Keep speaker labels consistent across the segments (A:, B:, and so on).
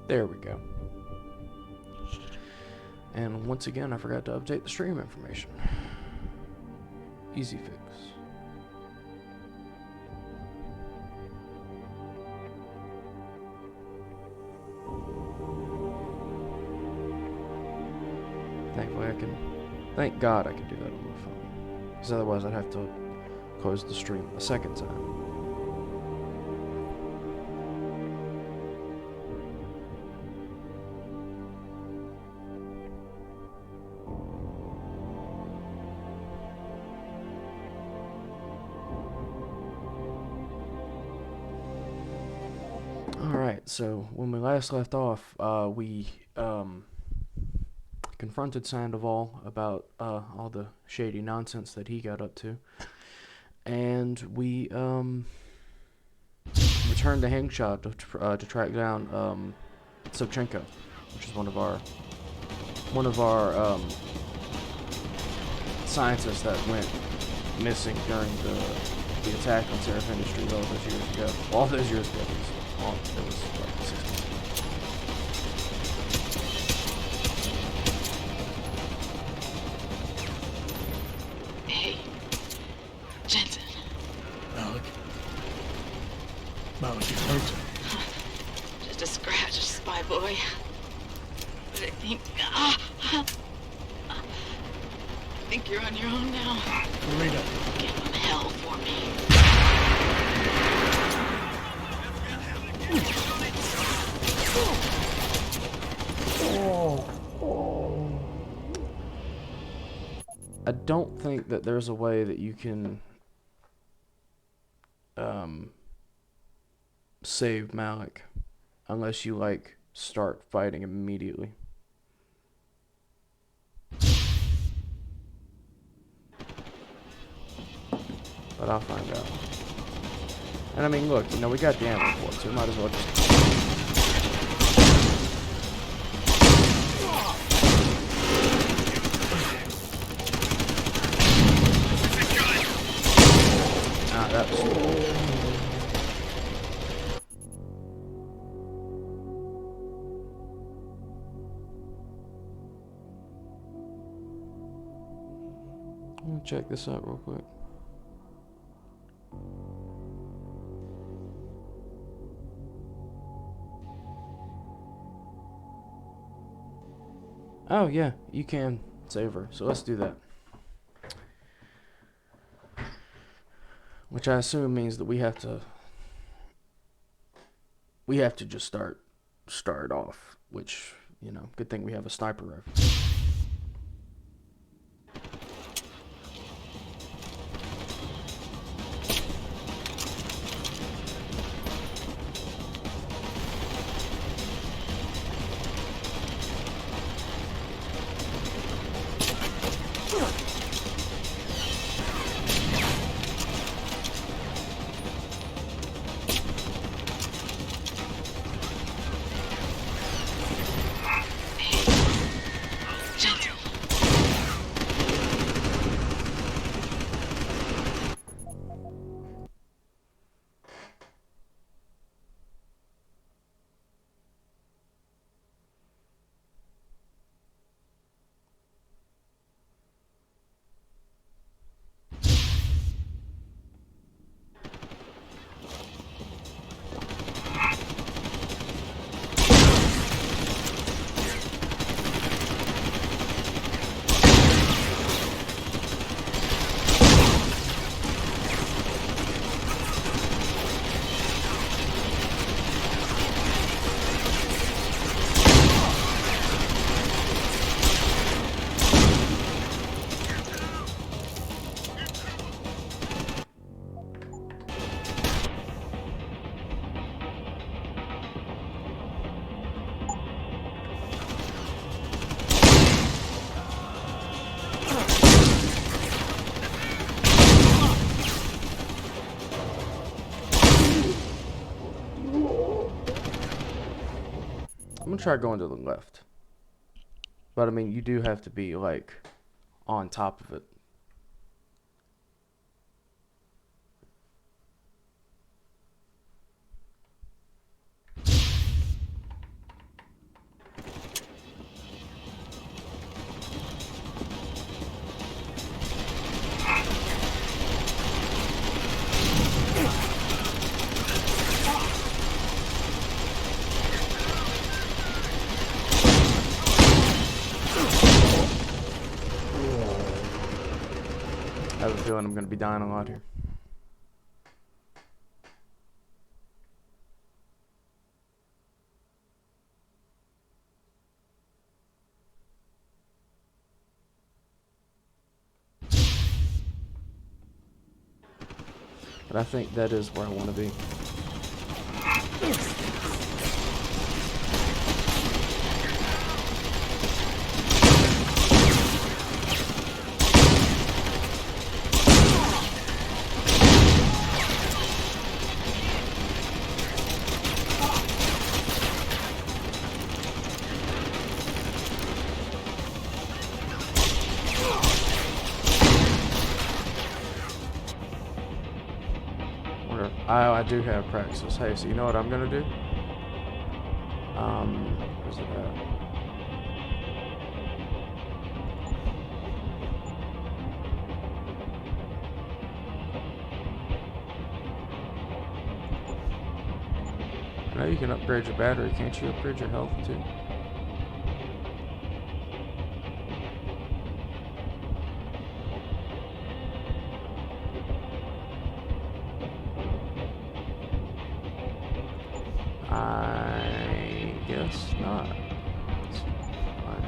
A: There we go. And once again, I forgot to update the stream information. Easy fix. Thankfully, thank God I can do that on my phone. Because otherwise, I'd have to close the stream a second time. Alright, so when we last left off, we confronted Sandoval about all the shady nonsense that he got up to. And we returned to Hengsha to track down Sobchenko, which is one of our scientists that went missing during the attack on Seraph Industries all those years ago. All those years ago. It was like 16.
B: Hey, Jensen.
C: Malik, you hurt.
B: Just a scratch, spy boy. But I think you're on your own now.
C: Rita.
B: Give them hell for me.
A: I don't think that there's a way that you can save Malik unless you like start fighting immediately. But I'll find out. And I mean, look, you know, we got the ammo for it, so we might as well just... That was... I'm gonna check this out real quick. Oh yeah, you can save her, so let's do that. Which I assume means that we have to just start off, which, you know, good thing we have a sniper rifle. I'm gonna try going to the left. But I mean, you do have to be like on top of it. feeling I'm going to be dying a lot here. But I think that is where I want to be. I do have praxis. Hey, so you know what I'm gonna do? Where's it at? Now you can upgrade your battery. Can't you upgrade your health too? I guess not. It's fine.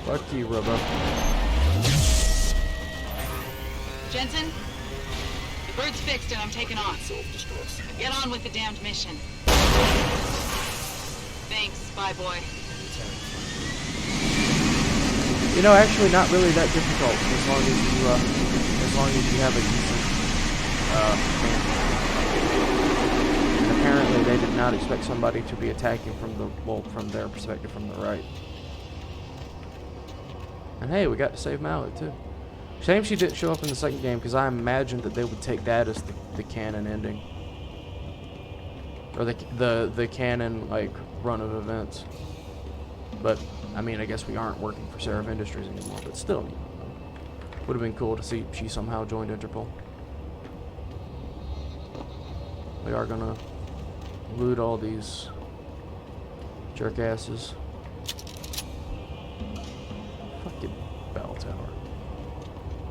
A: Fuck you, Robo.
B: Jensen, the bird's fixed and I'm taking off. Get on with the damned mission. Thanks, spy boy.
A: You know, actually, not really that difficult as long as you have a decent and apparently, they did not expect somebody to be attacking from their perspective, from the right. And hey, we got to save Mallory too. Shame she didn't show up in the second game, because I imagined that they would take that as the canon ending, or the canon like run of events. But I mean, I guess we aren't working for Seraph Industries anymore. But still, would have been cool to see she somehow joined Interpol. We are gonna loot all these jerkasses. Fucking bell tower.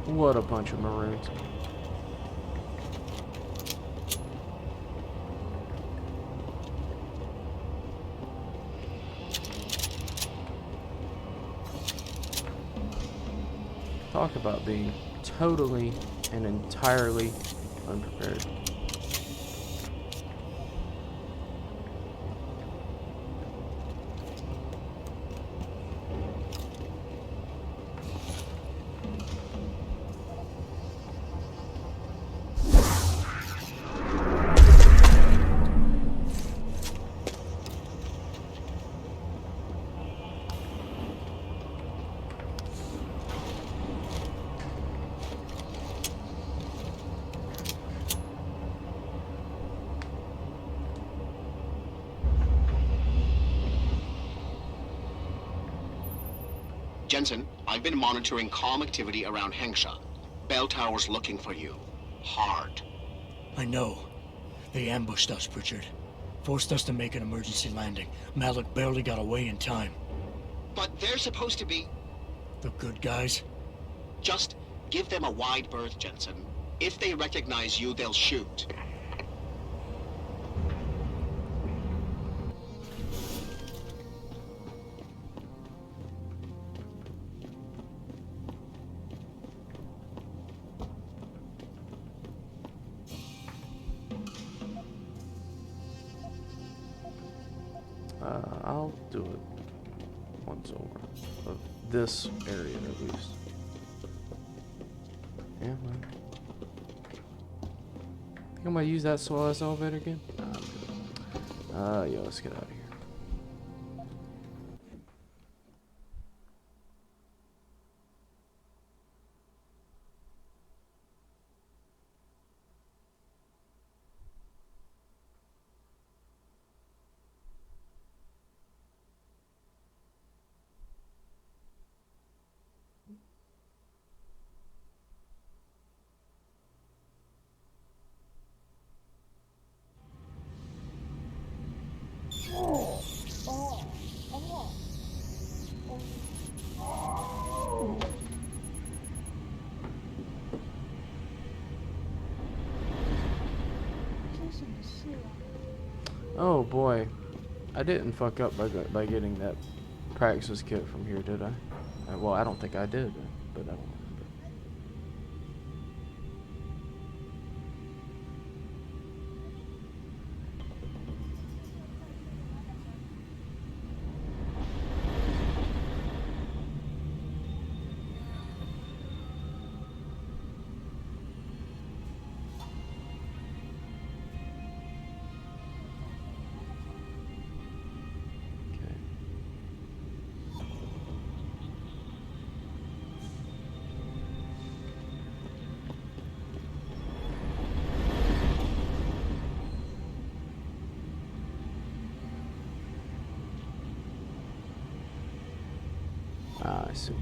A: What a bunch of maroons. Talk about being totally and entirely unprepared.
D: Jensen, I've been monitoring comm activity around Hengsha. Bell Tower's looking for you. Hard.
C: I know. They ambushed us, Pritchard. Forced us to make an emergency landing. Malik barely got away in time.
D: But they're supposed to be...
C: The good guys?
D: Just give them a wide berth, Jensen. If they recognize you, they'll shoot.
A: I'll do it once over. Of this area, at least. Yeah, well. Think I'm gonna use that SOS elevator again? Nah, I'm good. Yeah, let's get out of here. Oh boy, I didn't fuck up by getting that Praxis kit from here, did I? Well, I don't think I did, but I don't remember. Ah, I see.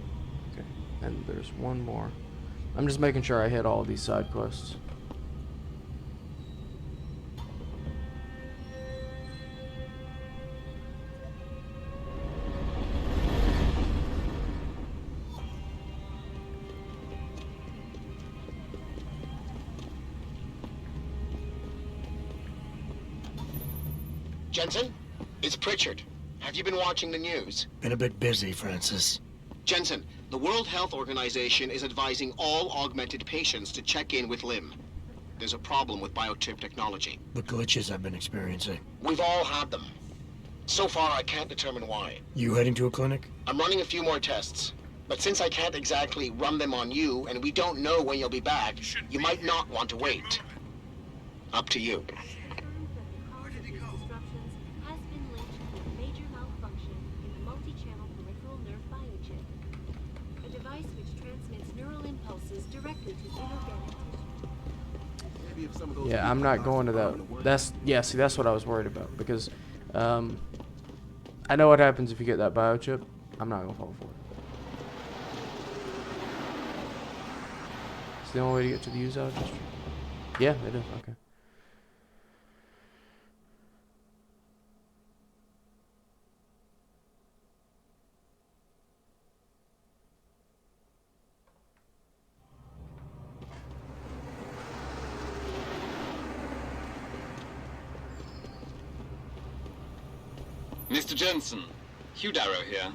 A: Okay. And there's one more. I'm just making sure I hit all of these side quests.
D: Jensen? It's Pritchard. Have you been watching the news?
C: Been a bit busy, Francis.
D: Jensen, the World Health Organization is advising all augmented patients to check in with Lim. There's a problem with biochip technology.
C: The glitches I've been experiencing.
D: We've all had them. So far, I can't determine why.
C: You heading to a clinic?
D: I'm running a few more tests. But since I can't exactly run them on you, and we don't know when you'll be back, you might not want to wait. Up to you.
A: Yeah, I'm not going to that. See, that's what I was worried about, because I know what happens if you get that biochip. I'm not gonna fall for it. It's the only way to get to the use out district. Yeah, it is. Okay.
E: Mr. Jensen, Hugh Darrow here.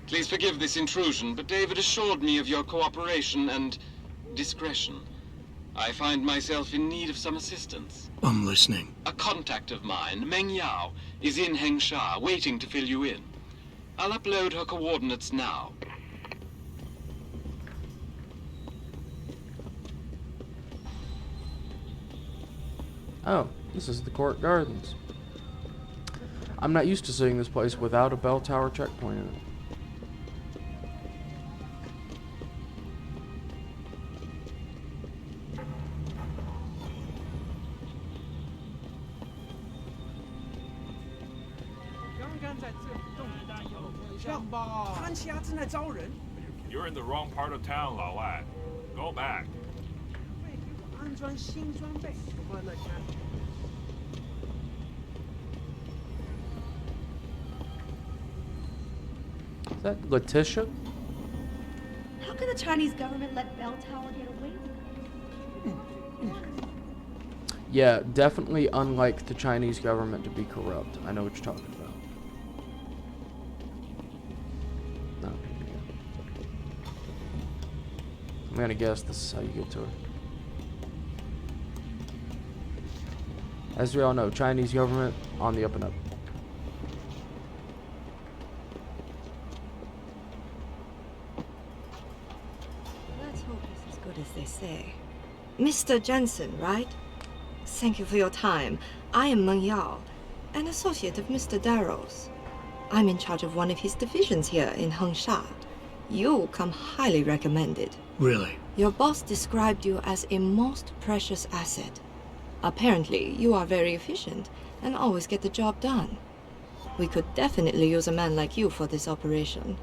E: Please forgive this intrusion, but David assured me of your cooperation and discretion. I find myself in need of some assistance.
C: I'm listening.
E: A contact of mine, Meng Yao, is in Hengsha, waiting to fill you in. I'll upload her coordinates now.
A: Oh, this is the Court Gardens. I'm not used to seeing this place without a bell tower checkpoint in it.
F: You're in the wrong part of town, Lao Lad. Go back.
A: Is that Letitia?
G: How can the Chinese government let Bell Tower get away with it?
A: Yeah, definitely unlike the Chinese government to be corrupt. I know what you're talking about. No, here we go. I'm gonna guess this is how you get to her. As we all know, Chinese government on the up and up.
H: Let's hope it's as good as they say. Mr. Jensen, right? Thank you for your time. I am Meng Yao, an associate of Mr. Darrow's. I'm in charge of one of his divisions here in Hengsha. You come highly recommended.
C: Really?
H: Your boss described you as a most precious asset. Apparently, you are very efficient and always get the job done. We could definitely use a man like you for this operation.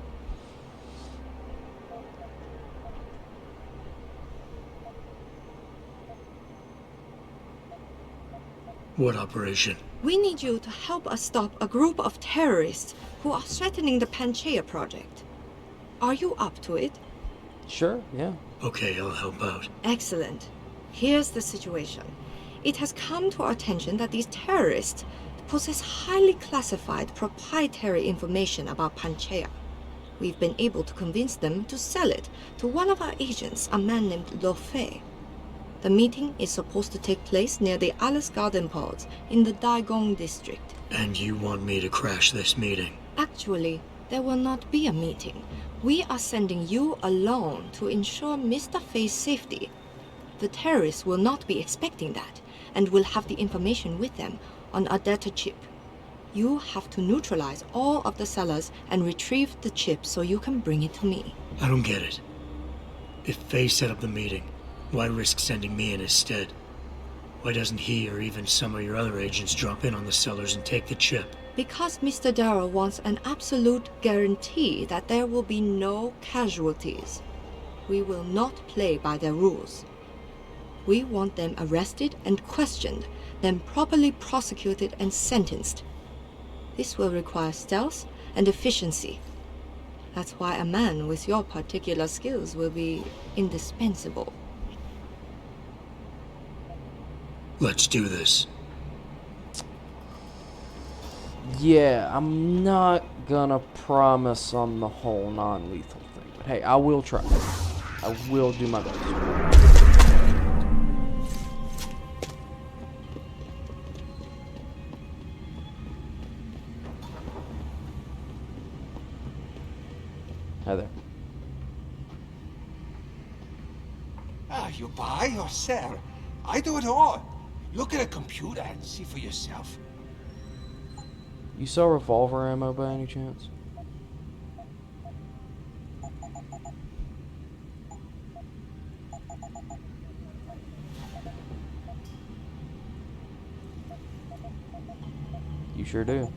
C: What operation?
H: We need you to help us stop a group of terrorists who are threatening the Panchaea project. Are you up to it?
A: Sure, yeah.
C: Okay, I'll help out.
H: Excellent. Here's the situation. It has come to our attention that these terrorists possess highly classified proprietary information about Panchaea. We've been able to convince them to sell it to one of our agents, a man named Lo Fei. The meeting is supposed to take place near the Alice Garden pods in the Daigong district.
C: And you want me to crash this meeting?
H: Actually, there will not be a meeting. We are sending you alone to ensure Mr. Fei's safety. The terrorists will not be expecting that, and will have the information with them on a data chip. You have to neutralize all of the sellers and retrieve the chip so you can bring it to me.
C: I don't get it. If Fei set up the meeting, why risk sending me in his stead? Why doesn't he or even some of your other agents drop in on the sellers and take the chip?
H: Because Mr. Darrow wants an absolute guarantee that there will be no casualties. We will not play by their rules. We want them arrested and questioned, then properly prosecuted and sentenced. This will require stealth and efficiency. That's why a man with your particular skills will be indispensable.
C: Let's do this.
A: Yeah, I'm not gonna promise on the whole non-lethal thing, but hey, I will try. I will do my best. Hi there.
I: You buy or sell. I do it all. Look at a computer and see for yourself.
A: You sell revolver ammo by any chance? You sure do.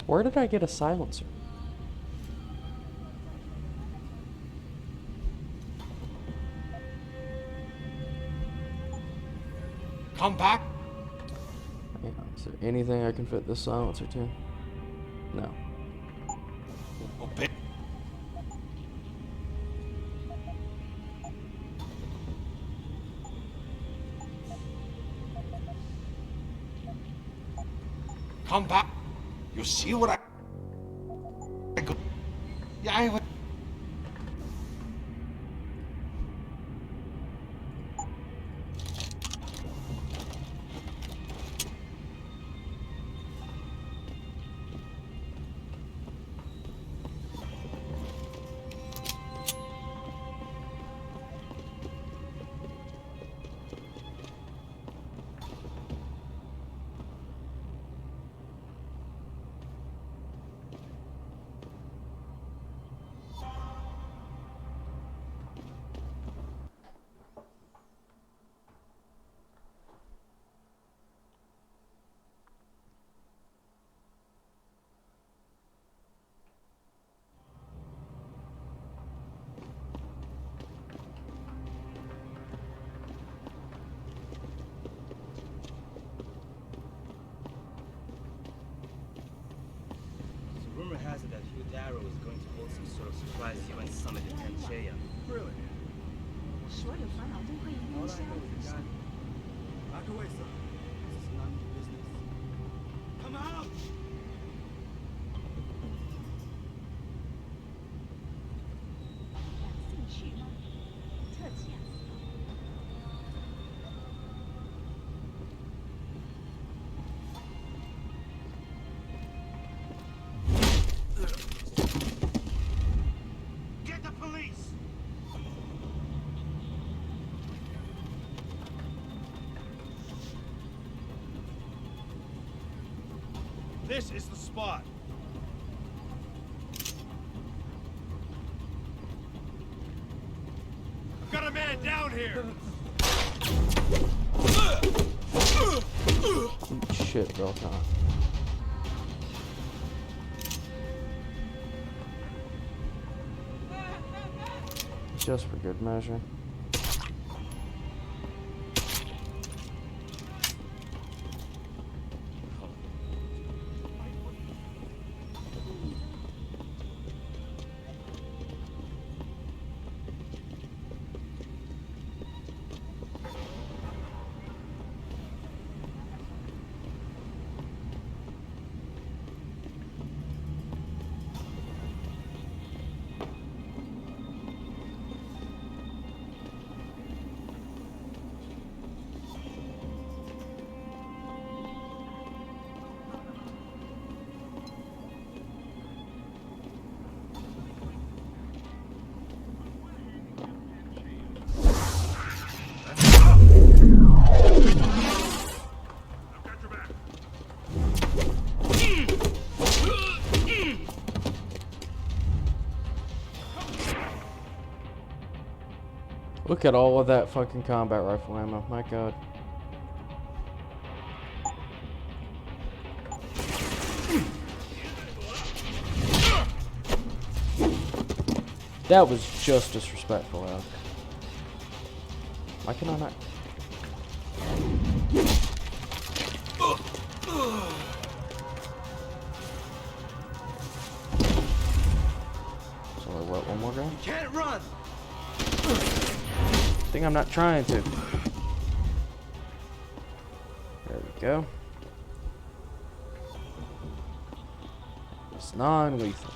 A: Where did I get a silencer?
I: Come back.
A: Yeah, is there anything I can fit this silencer to? No.
I: Obey. Come back. You see what I go. Yeah, I would.
J: Rumor has it that Hugh Darrow is going to hold some sort of surprise UN summit in Hengsha. Really?
G: 说有烦恼都会因为这样子。
J: Back away, sir. This is not your business. Come out!
G: 感兴趣吗？特价。
I: Get the police!
K: This is the spot. I've got a man down here.
A: Eat shit, Belton. Just for good measure. Look at all of that fucking combat rifle ammo. My god. That was just disrespectful, Al. Why can I not? So what? One more guy?
K: You can't run.
A: I think I'm not trying to. There we go. It's non-lethal.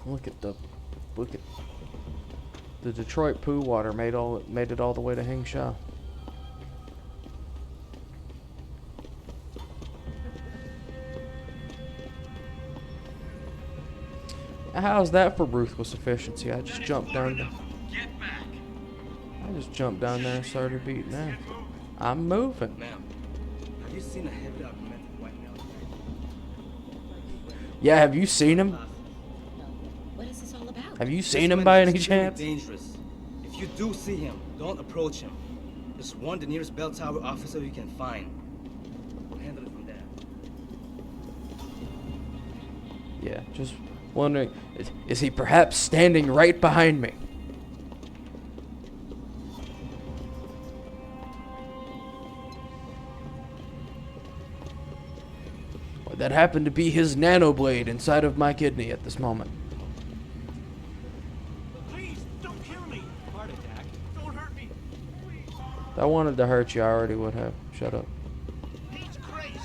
A: Look at the Detroit poo water made it all the way to Hengsha. How's that for ruthless efficiency? I just jumped down there. I just jumped down there and started beating ass. I'm moving.
J: Ma'am, have you seen a heavily augmented white male?
A: Yeah, have you seen him?
B: What is this all about?
A: Have you seen him by any chance?
J: Dangerous. If you do see him, don't approach him. Just warn the nearest bell tower officer you can find. We'll handle it from there.
A: Yeah, just wondering, is he perhaps standing right behind me? Or that happened to be his nanoblade inside of my kidney at this moment.
K: Please, don't kill me. Heart attack. Don't hurt me. Please.
A: If I wanted to hurt you, I already would have. Shut up.
K: He's crazy.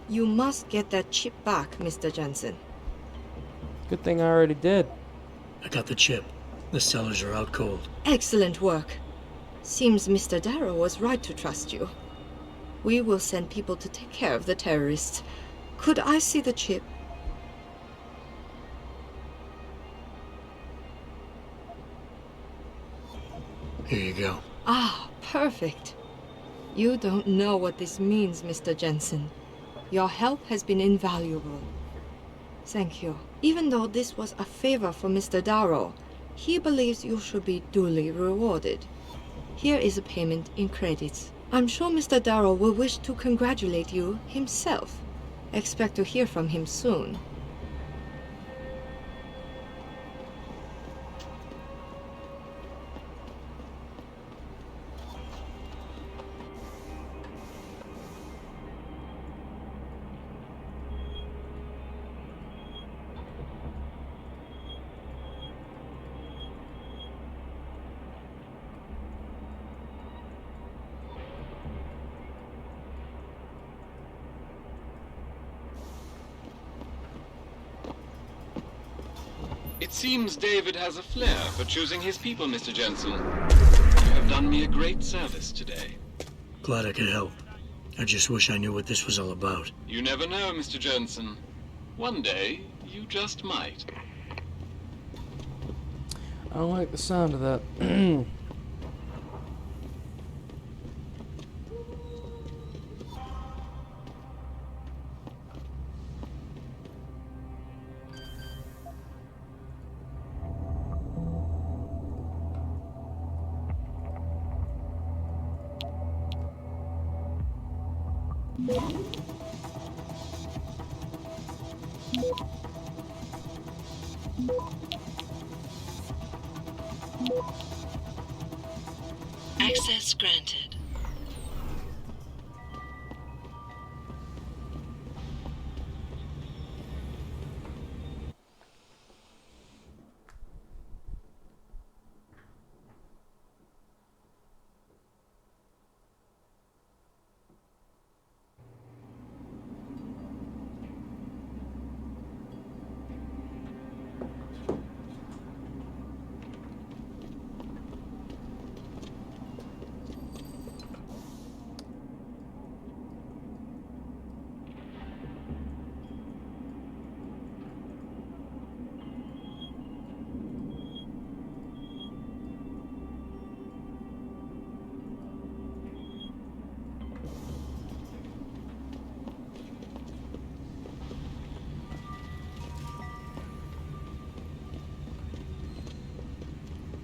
H: You must get that chip back, Mr. Jensen.
A: Good thing I already did.
C: I got the chip. The cellars are out cold.
H: Excellent work. Seems Mr. Darrow was right to trust you. We will send people to take care of the terrorists. Could I see the chip?
C: Here you go.
H: Ah, perfect. You don't know what this means, Mr. Jensen. Your help has been invaluable. Thank you. Even though this was a favor for Mr. Darrow, he believes you should be duly rewarded. Here is a payment in credits. I'm sure Mr. Darrow will wish to congratulate you himself. Expect to hear from him soon.
E: It seems David has a flair for choosing his people, Mr. Jensen. You have done me a great service today.
C: Glad I could help. I just wish I knew what this was all about.
E: You never know, Mr. Jensen. One day, you just might.
A: I don't like the sound of that.
L: Access granted.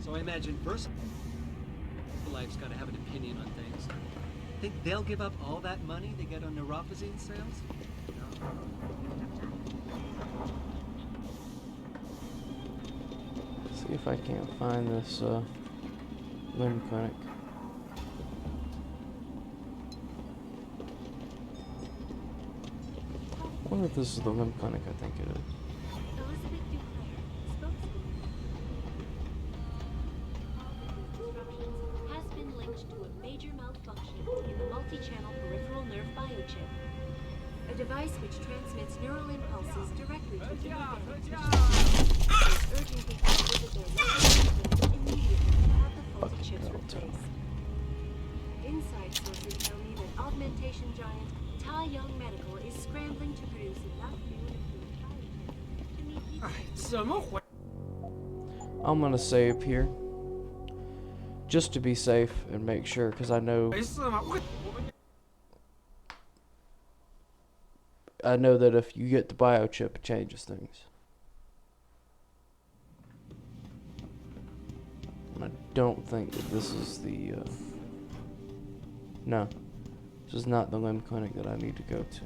K: So I imagine first life's got to have an opinion on things. Think they'll give up all that money they get on neurophazine sales?
A: See if I can't find this limb clinic. I wonder if this is the limb clinic. I think it is.
M: multi-channel peripheral nerve biochip. A device which transmits neural impulses directly to the urging people to visit their local immediately to have the faulty chips replaced. Inside sources tell me that augmentation giant Tai Young Medical is scrambling to produce enough new and improved biochips to meet
A: I'm gonna save here, just to be safe and make sure, because I know that if you get the biochip, it changes things. And I don't think that this is the no, this is not the limb clinic that I need to go to.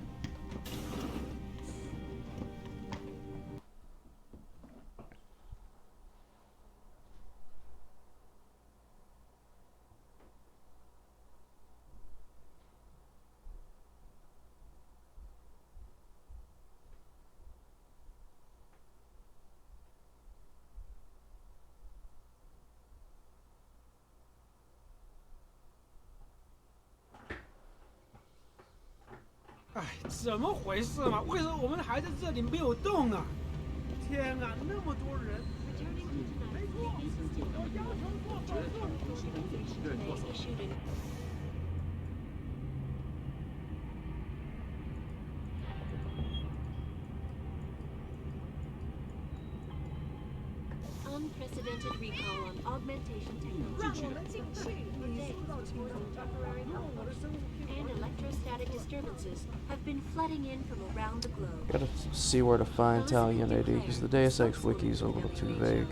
K: 哎，怎么回事嘛？为什么我们还在这里没有动啊？天啊，那么多人！没错，要要求做手术。
M: Unprecedented recall on augmentation technology. Temporary and electrostatic disturbances have been flooding in from around the globe.
A: Gotta see where to find Italian AD, because the Deus Ex wiki is a little too vague.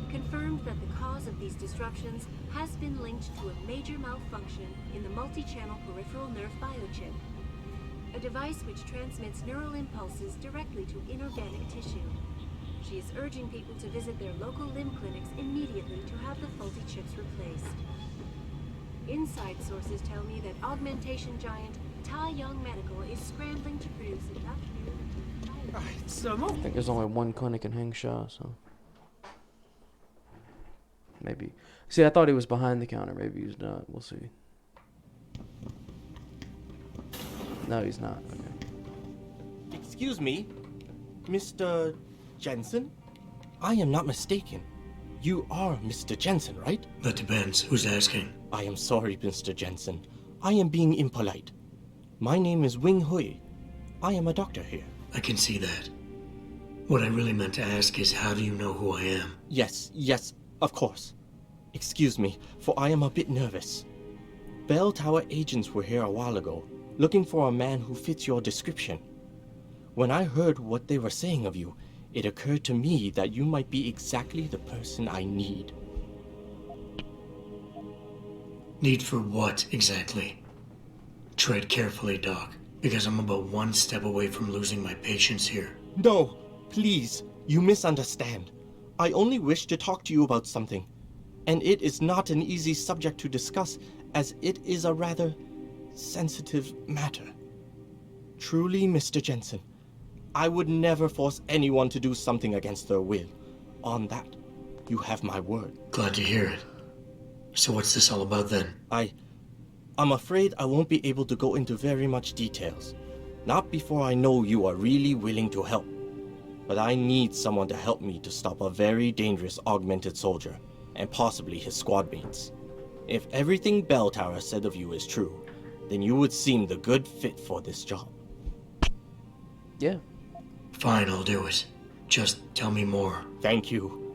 M: Confirmed that the cause of these disruptions has been linked to a major malfunction in the multi-channel peripheral nerve biochip, a device which transmits neural impulses directly to inorganic tissue. She is urging people to visit their local limb clinics immediately to have the faulty chips replaced. Inside sources tell me that augmentation giant Tai Young Medical is scrambling to produce enough new...
A: I think there's only one clinic in Hengsha, so... maybe. See, I thought he was behind the counter. Maybe he's not. We'll see. No, he's not. Okay.
N: Excuse me, Mr. Jensen?
L: I am not mistaken. You are Mr. Jensen, right?
C: That depends. Who's asking?
L: I am sorry, Mr. Jensen. I am being impolite. My name is Wing Hui. I am a doctor here.
C: I can see that. What I really meant to ask is, how do you know who I am?
L: Yes, of course. Excuse me, for I am a bit nervous. Bell Tower agents were here a while ago, looking for a man who fits your description. When I heard what they were saying of you, it occurred to me that you might be exactly the person I need.
C: Need for what, exactly? Tread carefully, Doc, because I'm about one step away from losing my patience here.
L: No, please, you misunderstand. I only wish to talk to you about something, and it is not an easy subject to discuss, as it is a rather sensitive matter. Truly, Mr. Jensen, I would never force anyone to do something against their will. On that, you have my word.
C: Glad to hear it. So what's this all about then?
L: I'm afraid I won't be able to go into very much details. Not before I know you are really willing to help. But I need someone to help me to stop a very dangerous augmented soldier, and possibly his squad mates. If everything Bell Tower said of you is true, then you would seem the good fit for this job.
A: Yeah.
C: Fine, I'll do it. Just tell me more.
L: Thank you.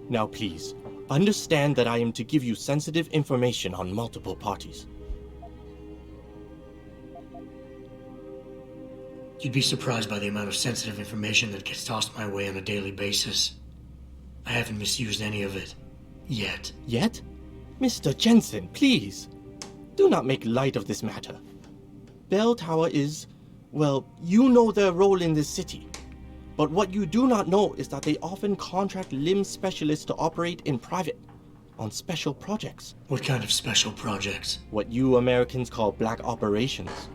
L: Now please, understand that I am to give you sensitive information on multiple parties.
C: You'd be surprised by the amount of sensitive information that gets tossed my way on a daily basis. I haven't misused any of it. Yet.
L: Yet? Mr. Jensen, please. Do not make light of this matter. Bell Tower is, well, you know their role in this city. But what you do not know is that they often contract limb specialists to operate in private, on special projects.
C: What kind of special projects?
L: What you Americans call black operations.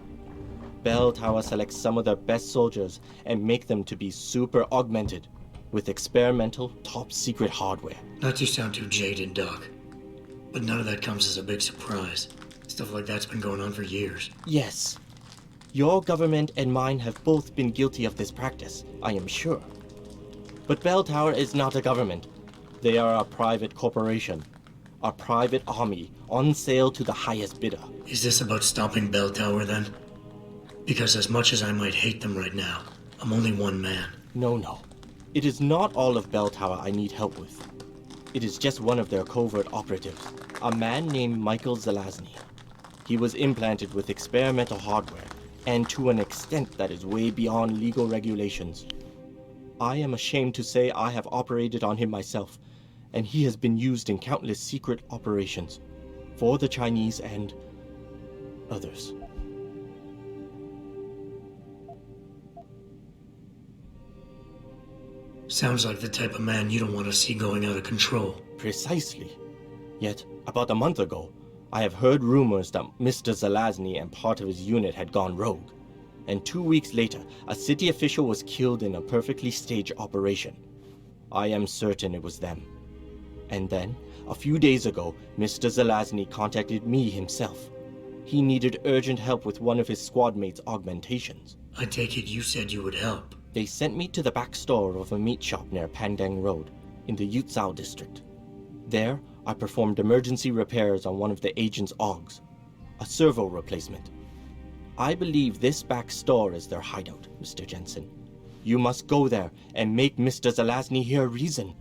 L: Bell Tower selects some of their best soldiers and make them to be super augmented with experimental, top-secret hardware.
C: Not to sound too jaded, Doc, but none of that comes as a big surprise. Stuff like that's been going on for years.
L: Yes. Your government and mine have both been guilty of this practice, I am sure. But Bell Tower is not a government. They are a private corporation. A private army on sale to the highest bidder.
C: Is this about stopping Bell Tower, then? Because as much as I might hate them right now, I'm only one man.
L: No. It is not all of Bell Tower I need help with. It is just one of their covert operatives, a man named Michael Zelazny. He was implanted with experimental hardware, and to an extent that is way beyond legal regulations. I am ashamed to say I have operated on him myself, and he has been used in countless secret operations for the Chinese and others.
C: Sounds like the type of man you don't want to see going out of control.
L: Precisely. Yet, about a month ago, I have heard rumors that Mr. Zelazny and part of his unit had gone rogue. And 2 weeks later, a city official was killed in a perfectly staged operation. I am certain it was them. And then, a few days ago, Mr. Zelazny contacted me himself. He needed urgent help with one of his squad mates' augmentations.
C: I take it you said you would help.
L: They sent me to the back store of a meat shop near Pandang Road, in the Yutzao district. There, I performed emergency repairs on one of the agent's augs, a servo replacement. I believe this back store is their hideout, Mr. Jensen. You must go there and make Mr. Zelazny hear reason.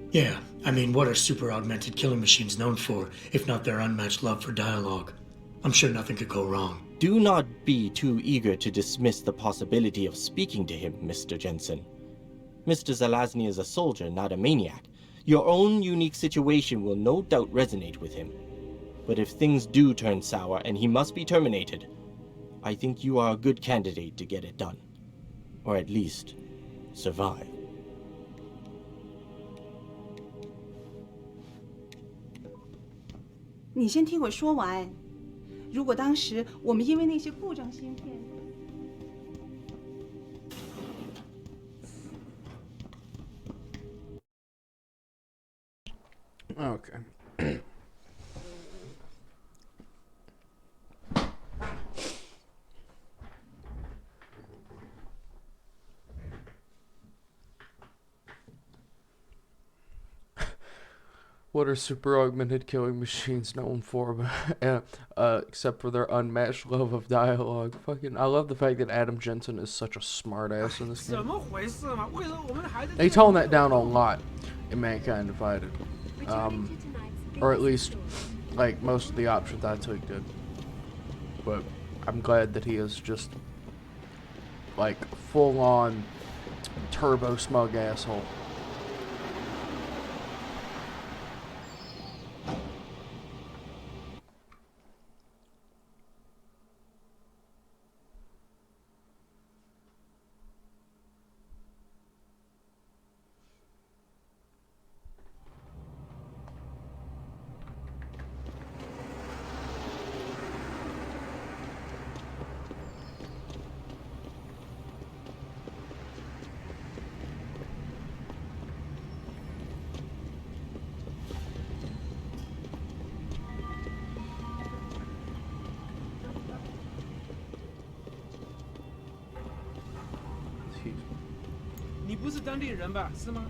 C: Yeah, I mean, what are super augmented killing machines known for, if not their unmatched love for dialogue? I'm sure nothing could go wrong.
L: Do not be too eager to dismiss the possibility of speaking to him, Mr. Jensen. Mr. Zelazny is a soldier, not a maniac. Your own unique situation will no doubt resonate with him. But if things do turn sour and he must be terminated, I think you are a good candidate to get it done. Or at least, survive.
G: 你先听我说完。如果当时我们因为那些故障芯片，
A: Okay. What are super augmented killing machines known for? Except for their unmatched love of dialogue. Fucking, I love the fact that Adam Jensen is such a smartass in this game.
K: 怎么回事嘛？为什么我们还在这
A: They
K: 里
A: tone
K: 没
A: that
K: 有
A: down a
K: 动？
A: lot in Mankind Divided. Or at least, like, most of the options I took did. But I'm glad that he is just, like, full-on turbo smug asshole. Excuse me.
K: 你不是当地人吧？是吗？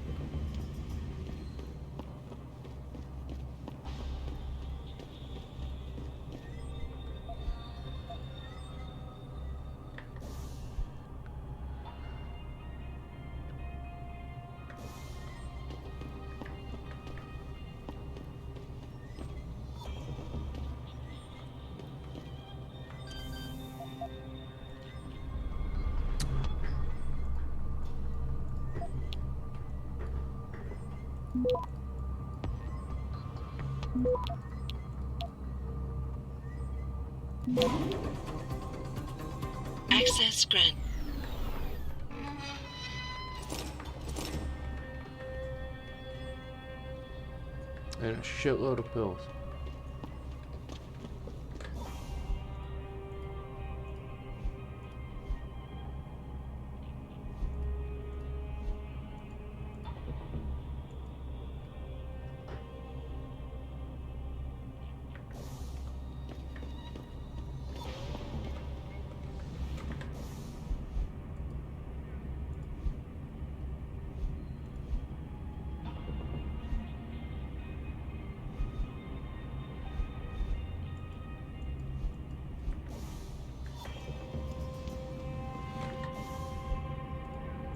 B: Access grant.
A: And a shitload of pills.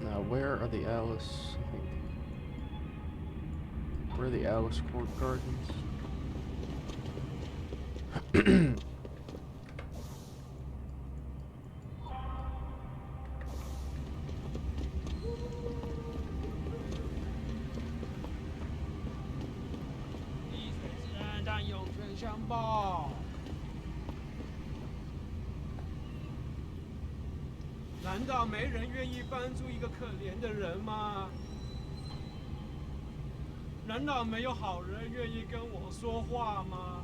A: Now, where are the Alice? I think. Where are the Alice Court Gardens?
K: 滴水之恩，但涌泉相报。难道没人愿意帮助一个可怜的人吗？难道没有好人愿意跟我说话吗？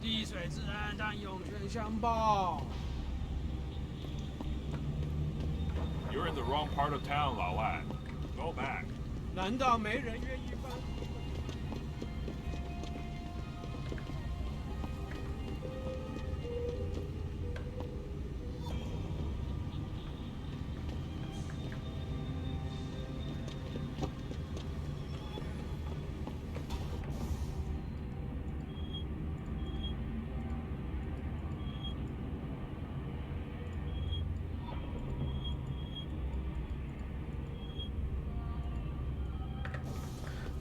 K: 滴水之恩，但涌泉相报。
F: You're in the wrong part of town, Lao Lad. Go back.
K: 难道没人愿意帮？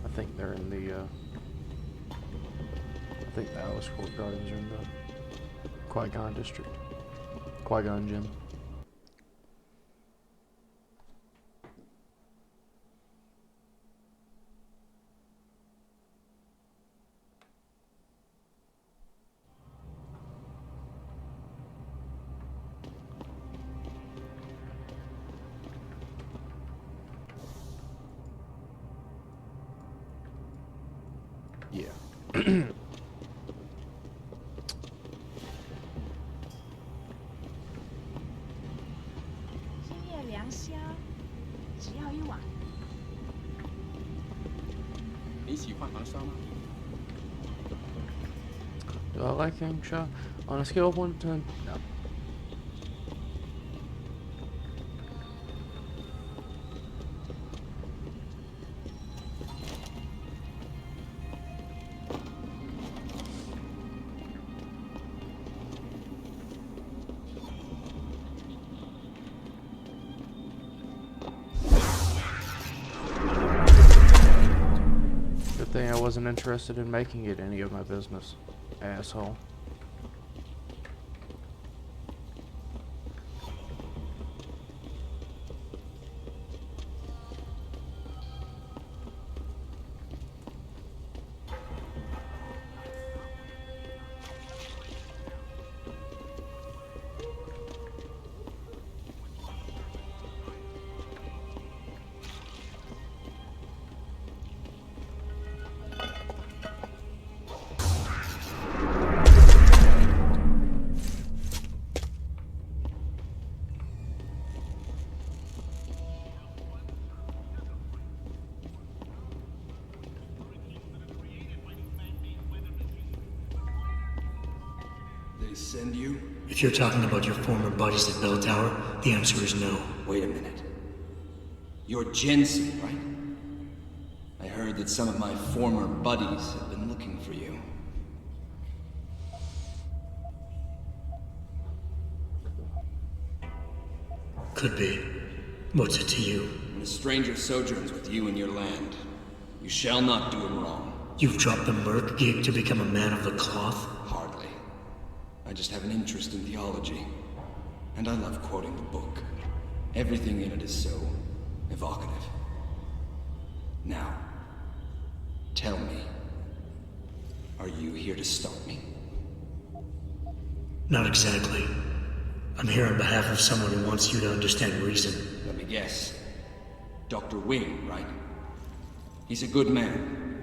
A: I think they're in the, I think the Alice Court Gardens are in the Qui-Gon district. Qui-Gon Gym. Yeah.
N: 深夜良宵，只要一碗。
O: 你喜欢糖霜吗？
A: Do I like Hengsha? On a scale of 1 to 10, no. thing, I wasn't interested in making it any of my business, asshole.
P: They send you?
C: If you're talking about your former buddies at Bell Tower, the answer is no.
P: Wait a minute. You're Jensen, right? I heard that some of my former buddies have been looking for you.
C: Could be. What's it to you?
P: When a stranger sojourns with you in your land, you shall not do him wrong.
C: You've dropped the merc gig to become a man of the cloth?
P: Hardly. I just have an interest in theology. And I love quoting the book. Everything in it is so evocative. Now, tell me, are you here to stop me?
C: Not exactly. I'm here on behalf of someone who wants you to understand reason.
P: Let me guess. Dr. Wing, right? He's a good man.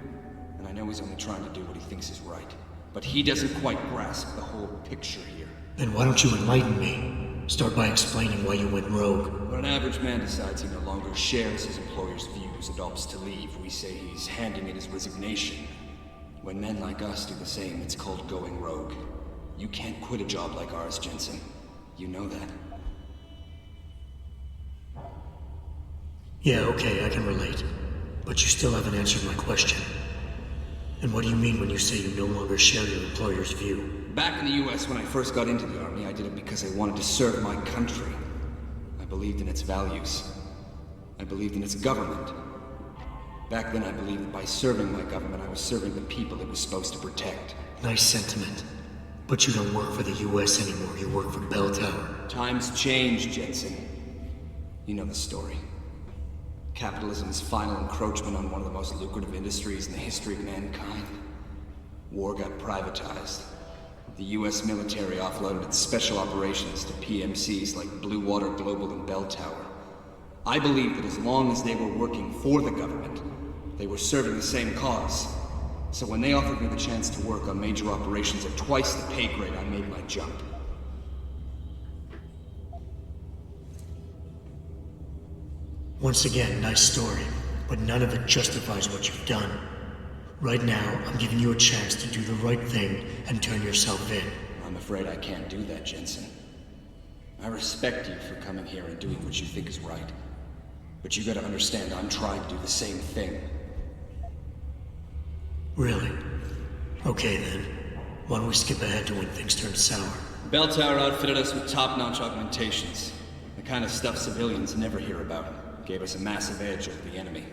P: And I know he's only trying to do what he thinks is right. But he doesn't quite grasp the whole picture here.
C: Then why don't you enlighten me? Start by explaining why you went rogue.
P: When an average man decides he no longer shares his employer's views and opts to leave, we say he's handing in his resignation. When men like us do the same, it's called going rogue. You can't quit a job like ours, Jensen. You know that.
C: Yeah, okay, I can relate. But you still haven't answered my question. And what do you mean when you say you no longer share your employer's view?
P: Back in the US, when I first got into the Army, I did it because I wanted to serve my country. I believed in its values. I believed in its government. Back then, I believed that by serving my government, I was serving the people it was supposed to protect.
C: Nice sentiment. But you don't work for the US anymore, you work for Bell Tower.
P: Times change, Jensen. You know the story. Capitalism's final encroachment on one of the most lucrative industries in the history of mankind. War got privatized. The US military offloaded its special operations to PMCs like Blue Water Global and Bell Tower. I believed that as long as they were working for the government, they were serving the same cause. So when they offered me the chance to work on major operations at twice the pay grade, I made my jump.
C: Once again, nice story, but none of it justifies what you've done. Right now, I'm giving you a chance to do the right thing and turn yourself in.
P: I'm afraid I can't do that, Jensen. I respect you for coming here and doing what you think is right. But you gotta understand, I'm trying to do the same thing.
C: Really? Okay then. Why don't we skip ahead to when things turn sour?
P: Bell Tower outfitted us with top-notch augmentations. The kind of stuff civilians never hear about. Gave us a massive edge over the enemy.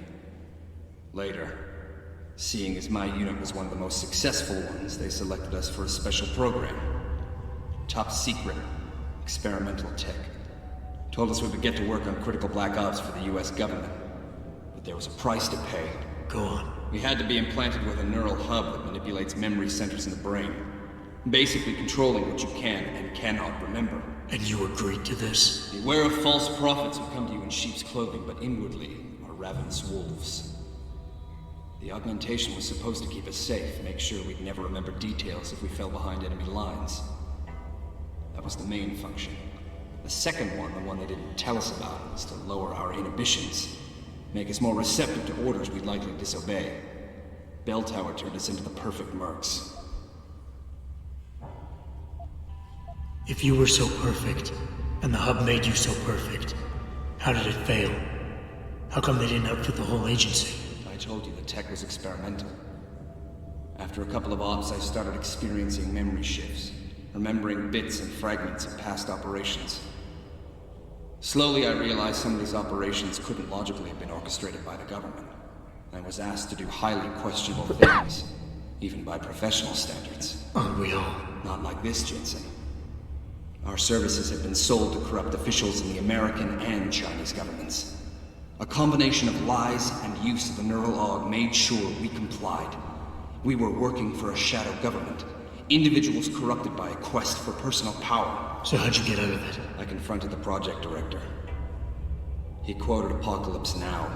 P: Later, seeing as my unit was one of the most successful ones, they selected us for a special program. Top secret, experimental tech. Told us we would get to work on critical black ops for the US government. But there was a price to pay.
C: Go on.
P: We had to be implanted with a neural hub that manipulates memory centers in the brain. Basically controlling what you can and cannot remember.
C: And you agreed to this?
P: Beware of false prophets who come to you in sheep's clothing, but inwardly are ravenous wolves. The augmentation was supposed to keep us safe, make sure we'd never remember details if we fell behind enemy lines. That was the main function. The second one, the one they didn't tell us about, was to lower our inhibitions. Make us more receptive to orders we'd likely disobey. Bell Tower turned us into the perfect mercs.
C: If you were so perfect, and the hub made you so perfect, how did it fail? How come they didn't outfit the whole agency?
P: I told you the tech was experimental. After a couple of ops, I started experiencing memory shifts, remembering bits and fragments of past operations. Slowly, I realized some of these operations couldn't logically have been orchestrated by the government. I was asked to do highly questionable things, even by professional standards.
C: Aren't we all?
P: Not like this, Jensen. Our services have been sold to corrupt officials in the American and Chinese governments. A combination of lies and use of the neural aug made sure we complied. We were working for a shadow government. Individuals corrupted by a quest for personal power.
C: So how'd you get out of it?
P: I confronted the project director. He quoted Apocalypse Now.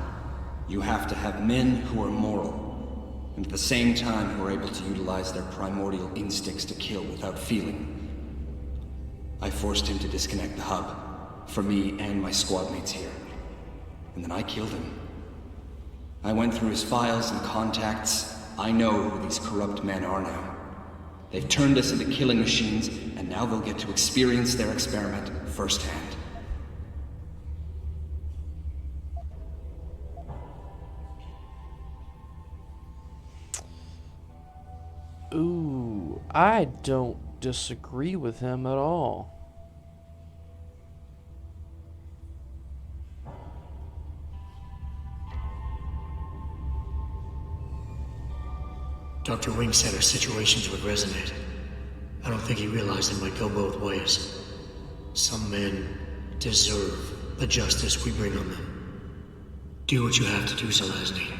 P: You have to have men who are moral, and at the same time who are able to utilize their primordial instincts to kill without feeling. I forced him to disconnect the hub, for me and my squad mates here. And then I killed him. I went through his files and contacts. I know who these corrupt men are now. They've turned us into killing machines, and now they'll get to experience their experiment firsthand.
A: Ooh, I don't disagree with him at all.
C: Dr. Wing said our situations would resonate. I don't think he realized it might go both ways. Some men deserve the justice we bring on them. Do what you have to do, Zelazny.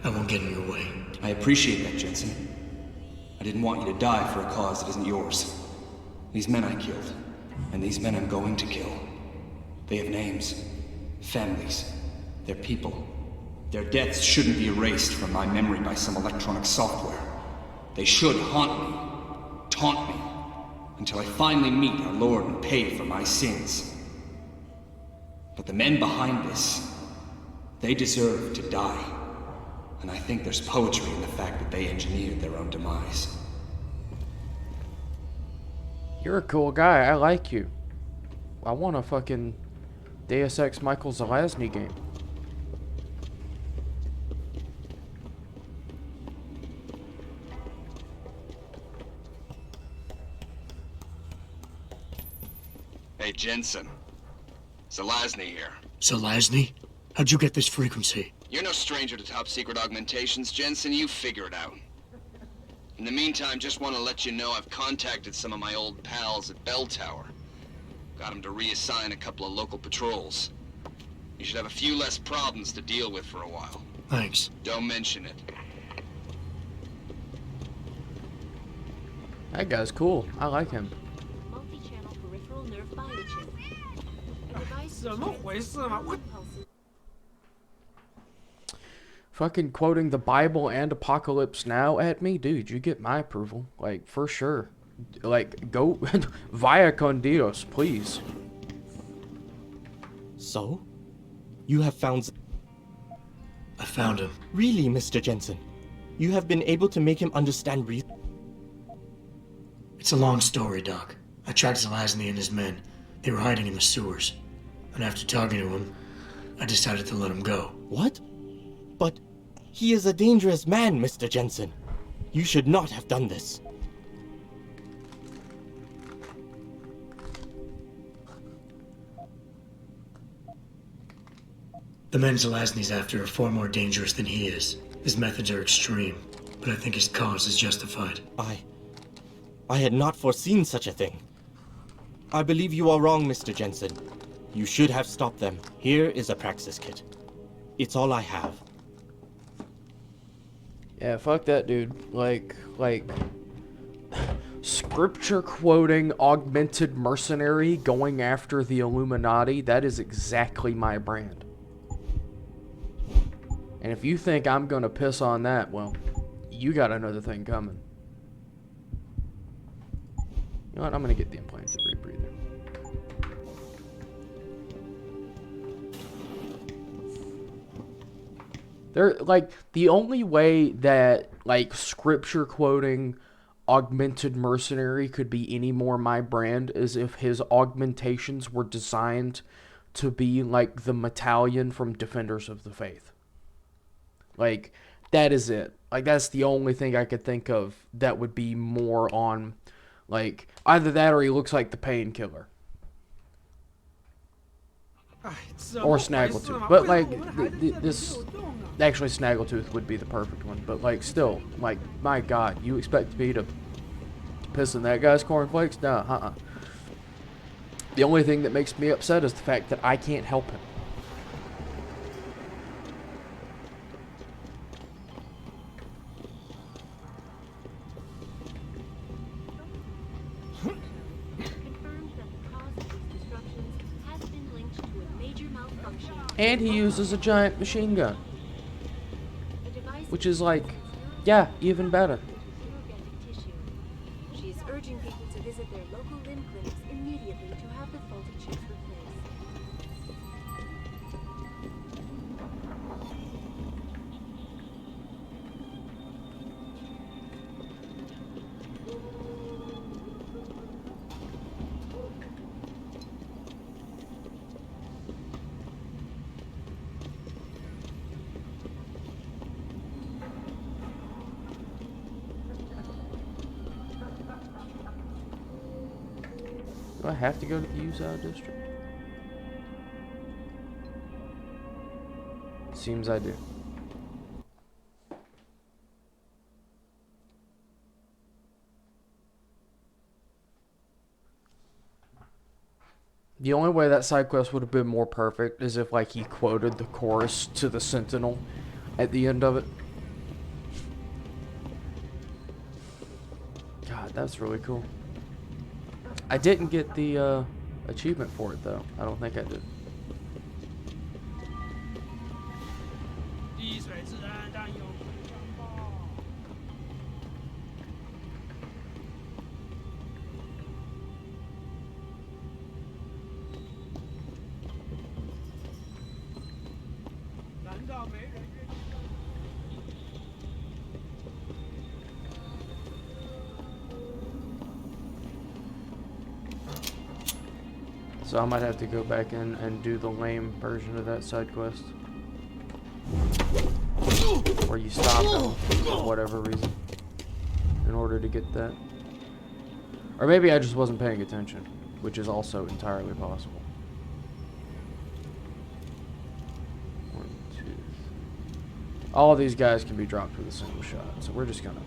C: I won't get in your way.
P: I appreciate that, Jensen. I didn't want you to die for a cause that isn't yours. These men I killed, and these men I'm going to kill. They have names, families, they're people. Their deaths shouldn't be erased from my memory by some electronic software. They should haunt me, taunt me, until I finally meet our Lord and pay for my sins. But the men behind this, they deserve to die. And I think there's poetry in the fact that they engineered their own demise.
A: You're a cool guy. I like you. I want a fucking Deus Ex Michael Zelazny game.
P: Hey, Jensen. Zelazny here.
C: Zelazny? How'd you get this frequency?
P: You're no stranger to top-secret augmentations, Jensen. You figure it out. In the meantime, just want to let you know I've contacted some of my old pals at Bell Tower. Got them to reassign a couple of local patrols. You should have a few less problems to deal with for a while.
C: Thanks.
P: Don't mention it.
A: That guy's cool. I like him.
M: Multi-channel peripheral nerve biochip. A device
K: 怎么回事嘛？我
A: Fucking quoting the Bible and Apocalypse Now at me? Dude, you get my approval. Like, for sure. Like, go via con Dios, please.
L: So? You have found...
C: I found him.
L: Really, Mr. Jensen? You have been able to make him understand reason?
C: It's a long story, Doc. I tracked Zelazny and his men. They were hiding in the sewers. And after talking to him, I decided to let him go.
L: What? But he is a dangerous man, Mr. Jensen. You should not have done this.
C: The men Zelazny's after are far more dangerous than he is. His methods are extreme, but I think his cause is justified.
L: I had not foreseen such a thing. I believe you are wrong, Mr. Jensen. You should have stopped them. Here is a praxis kit. It's all I have.
A: Yeah, fuck that dude. Like, scripture quoting augmented mercenary going after the Illuminati, that is exactly my brand. And if you think I'm gonna piss on that, well, you got another thing coming. You know what? I'm gonna get the implanted rebreather. They're like the only way that like scripture quoting augmented mercenary could be any more my brand is if his augmentations were designed to be like the Metalion from Defenders of the Faith. Like that is it. Like that's the only thing I could think of that would be more on like either that or he looks like the Painkiller. Or Snaggletooth. But, like, this... Actually, Snaggletooth would be the perfect one. But, like, still, like, my God, you expect me to piss in that guy's cornflakes? Nah, The only thing that makes me upset is the fact that I can't help him. And he uses a giant machine gun. Which is like, yeah, even better.
M: She is urging people to visit their local limb clinics immediately to have the faulty chips replaced.
A: Do I have to go to the Usao district? Seems I do. The only way that side quest would have been more perfect is if, like, he quoted the chorus to the Sentinel at the end of it. God, that's really cool. I didn't get the achievement for it, though. I don't think I did. So I might have to go back in and do the lame version of that side quest. Where you stop him for whatever reason in order to get that. Or maybe I just wasn't paying attention, which is also entirely possible. 1, 2, 3. All of these guys can be dropped with a single shot, so we're just gonna...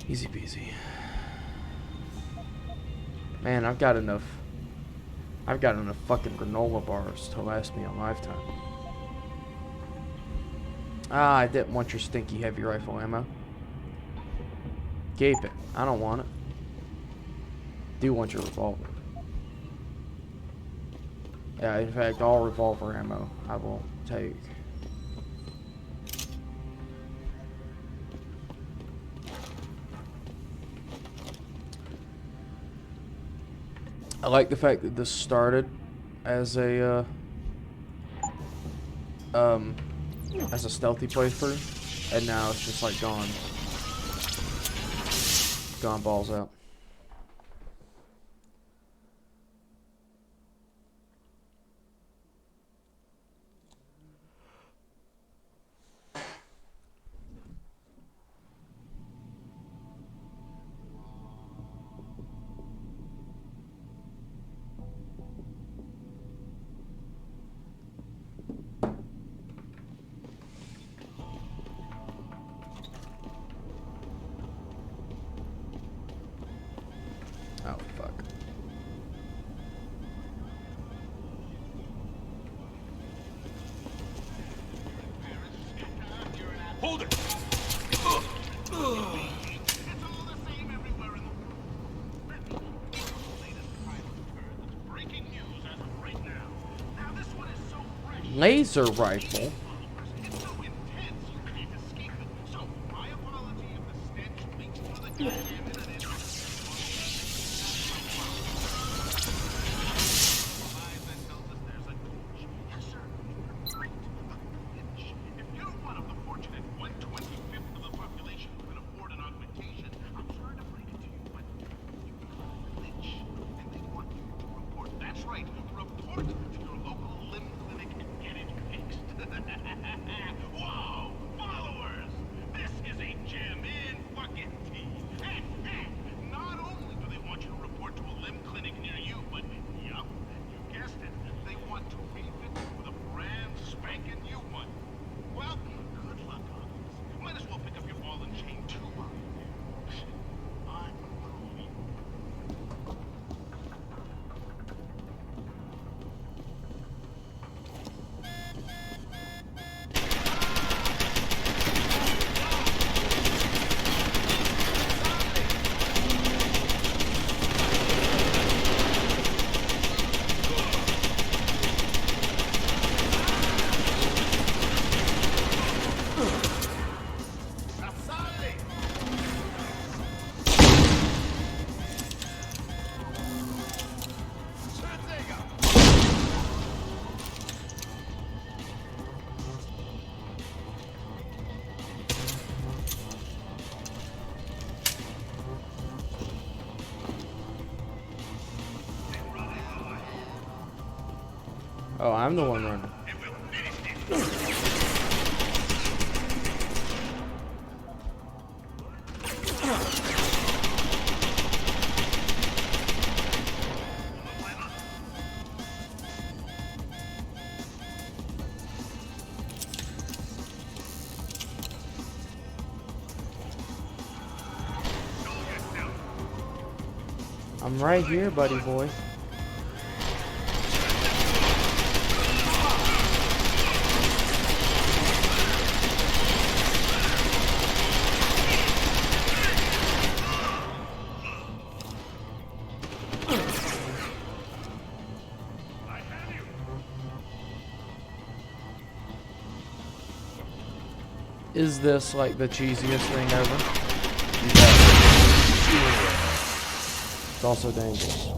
A: Easy peasy. Man, I've got enough fucking granola bars to last me a lifetime. Ah, I didn't want your stinky heavy rifle ammo. Keep it. I don't want it. Do want your revolver. Yeah, in fact, all revolver ammo I will take. I like the fact that this started as a stealthy playthrough, and now it's just like gone balls out. Oh, fuck.
F: Hold it!
A: Laser rifle? Oh, I'm the one running. I'm right here, buddy boy. Is this like the cheesiest thing ever? It's also dangerous.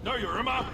F: No, you're Irma.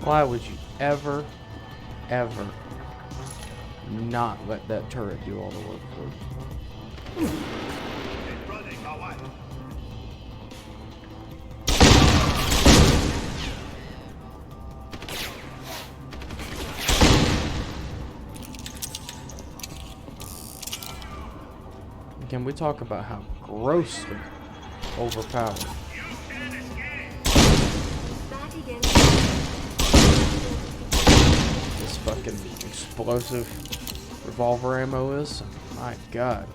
A: Why would you ever not let that turret do all the work for you? Can we talk about how grossly overpowered this fucking explosive revolver ammo is? My God.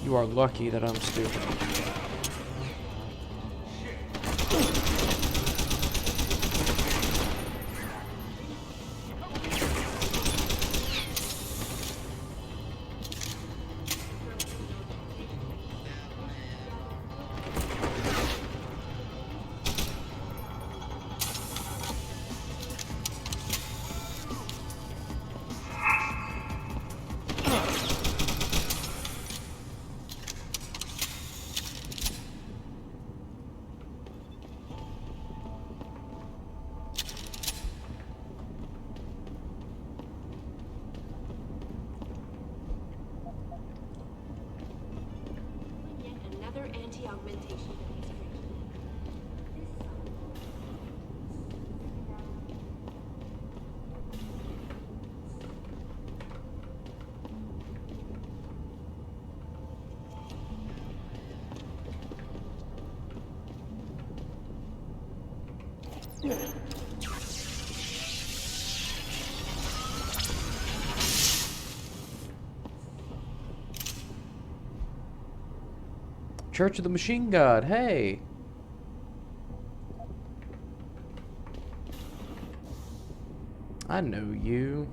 A: You are lucky that I'm stupid.
M: Anti-augmentation
A: Church of the Machine God, hey! I know you.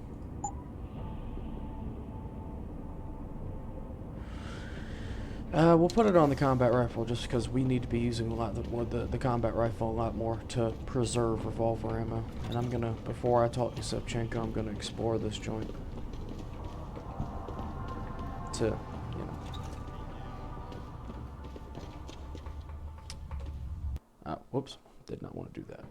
A: We'll put it on the combat rifle just because we need to be using a lot the combat rifle a lot more to preserve revolver ammo. And I'm gonna, before I talk to Sevchenko, I'm gonna explore this joint. To, you know. Whoops, did not want to do that.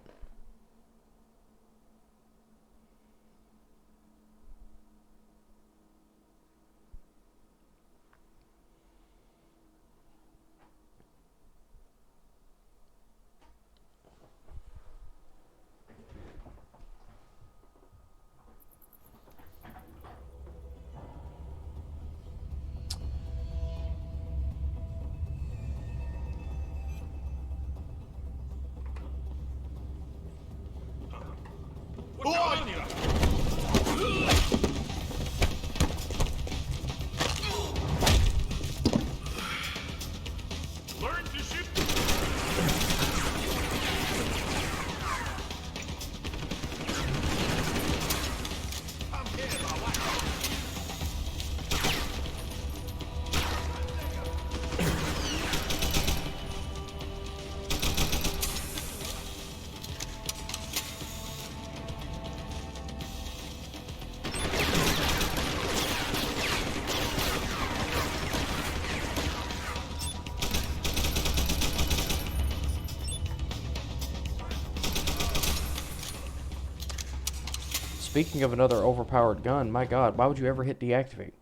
A: Speaking of another overpowered gun, my God, why would you ever hit deactivate?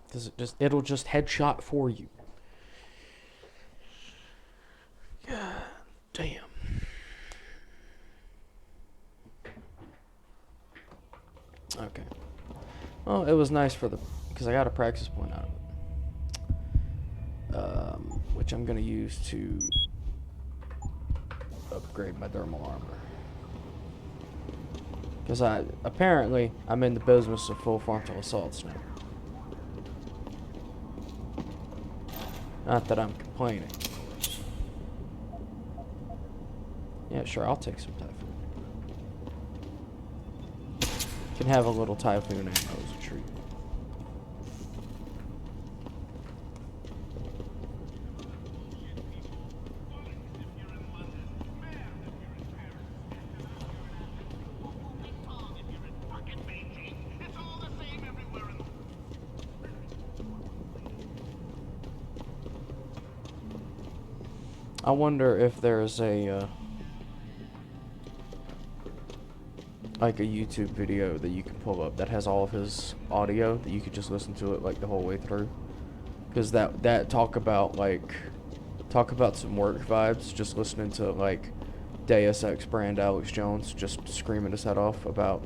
A: Because it'll just headshot for you. God damn. Okay. Well, it was nice for because I got a practice point out of it. Which I'm going to use to upgrade my thermal armor. Because apparently, I'm in the business of full frontal assaults now. Not that I'm complaining. Yeah, sure, I'll take some Typhoon. Can have a little Typhoon ammo as a treat. I wonder if there's a like a YouTube video that you can pull up that has all of his audio that you could just listen to it like the whole way through. Because that talk about some work vibes, just listening to like Deus Ex brand Alex Jones just screaming his head off about.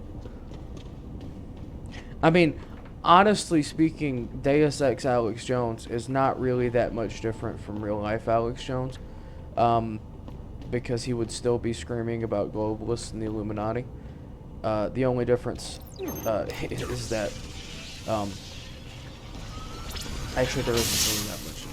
A: I mean, honestly speaking, Deus Ex Alex Jones is not really that much different from real life Alex Jones, because he would still be screaming about globalists and the Illuminati. The only difference is that actually there isn't really that much difference.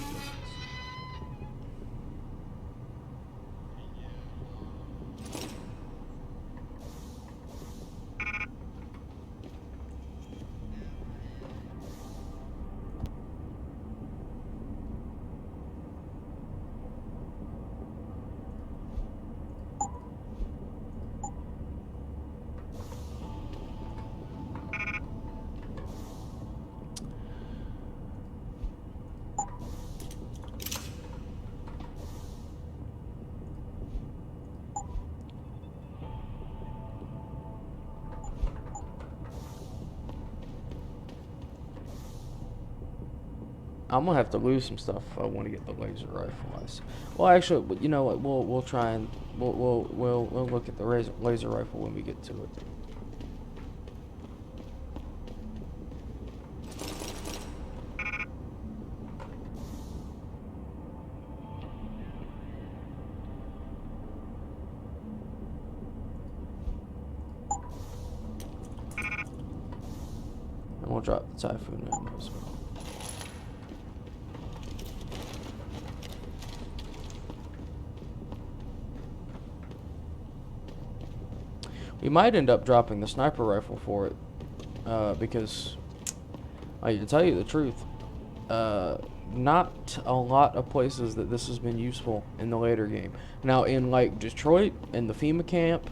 A: I'm gonna have to lose some stuff if I want to get the laser rifle. Well, actually, you know what? We'll try and we'll look at the laser rifle when we get to it. And we'll drop the Typhoon ammo as well. We might end up dropping the sniper rifle for it, because, to tell you the truth, not a lot of places that this has been useful in the later game. Now, in like Detroit, in the FEMA camp,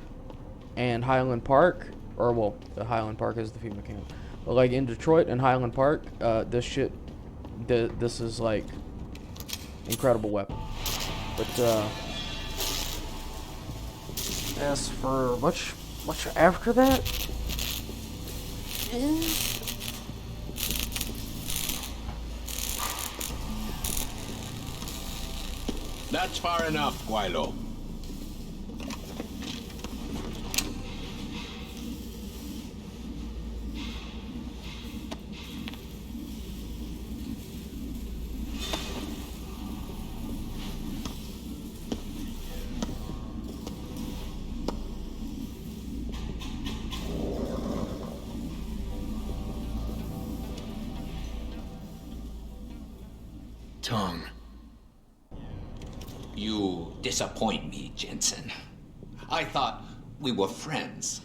A: and Highland Park, or well, the Highland Park is the FEMA camp, but like in Detroit and Highland Park, this is like incredible weapon. But as for much after that,
Q: That's far enough, Guilo.
C: Tongue.
P: You disappoint me, Jensen. I thought we were friends.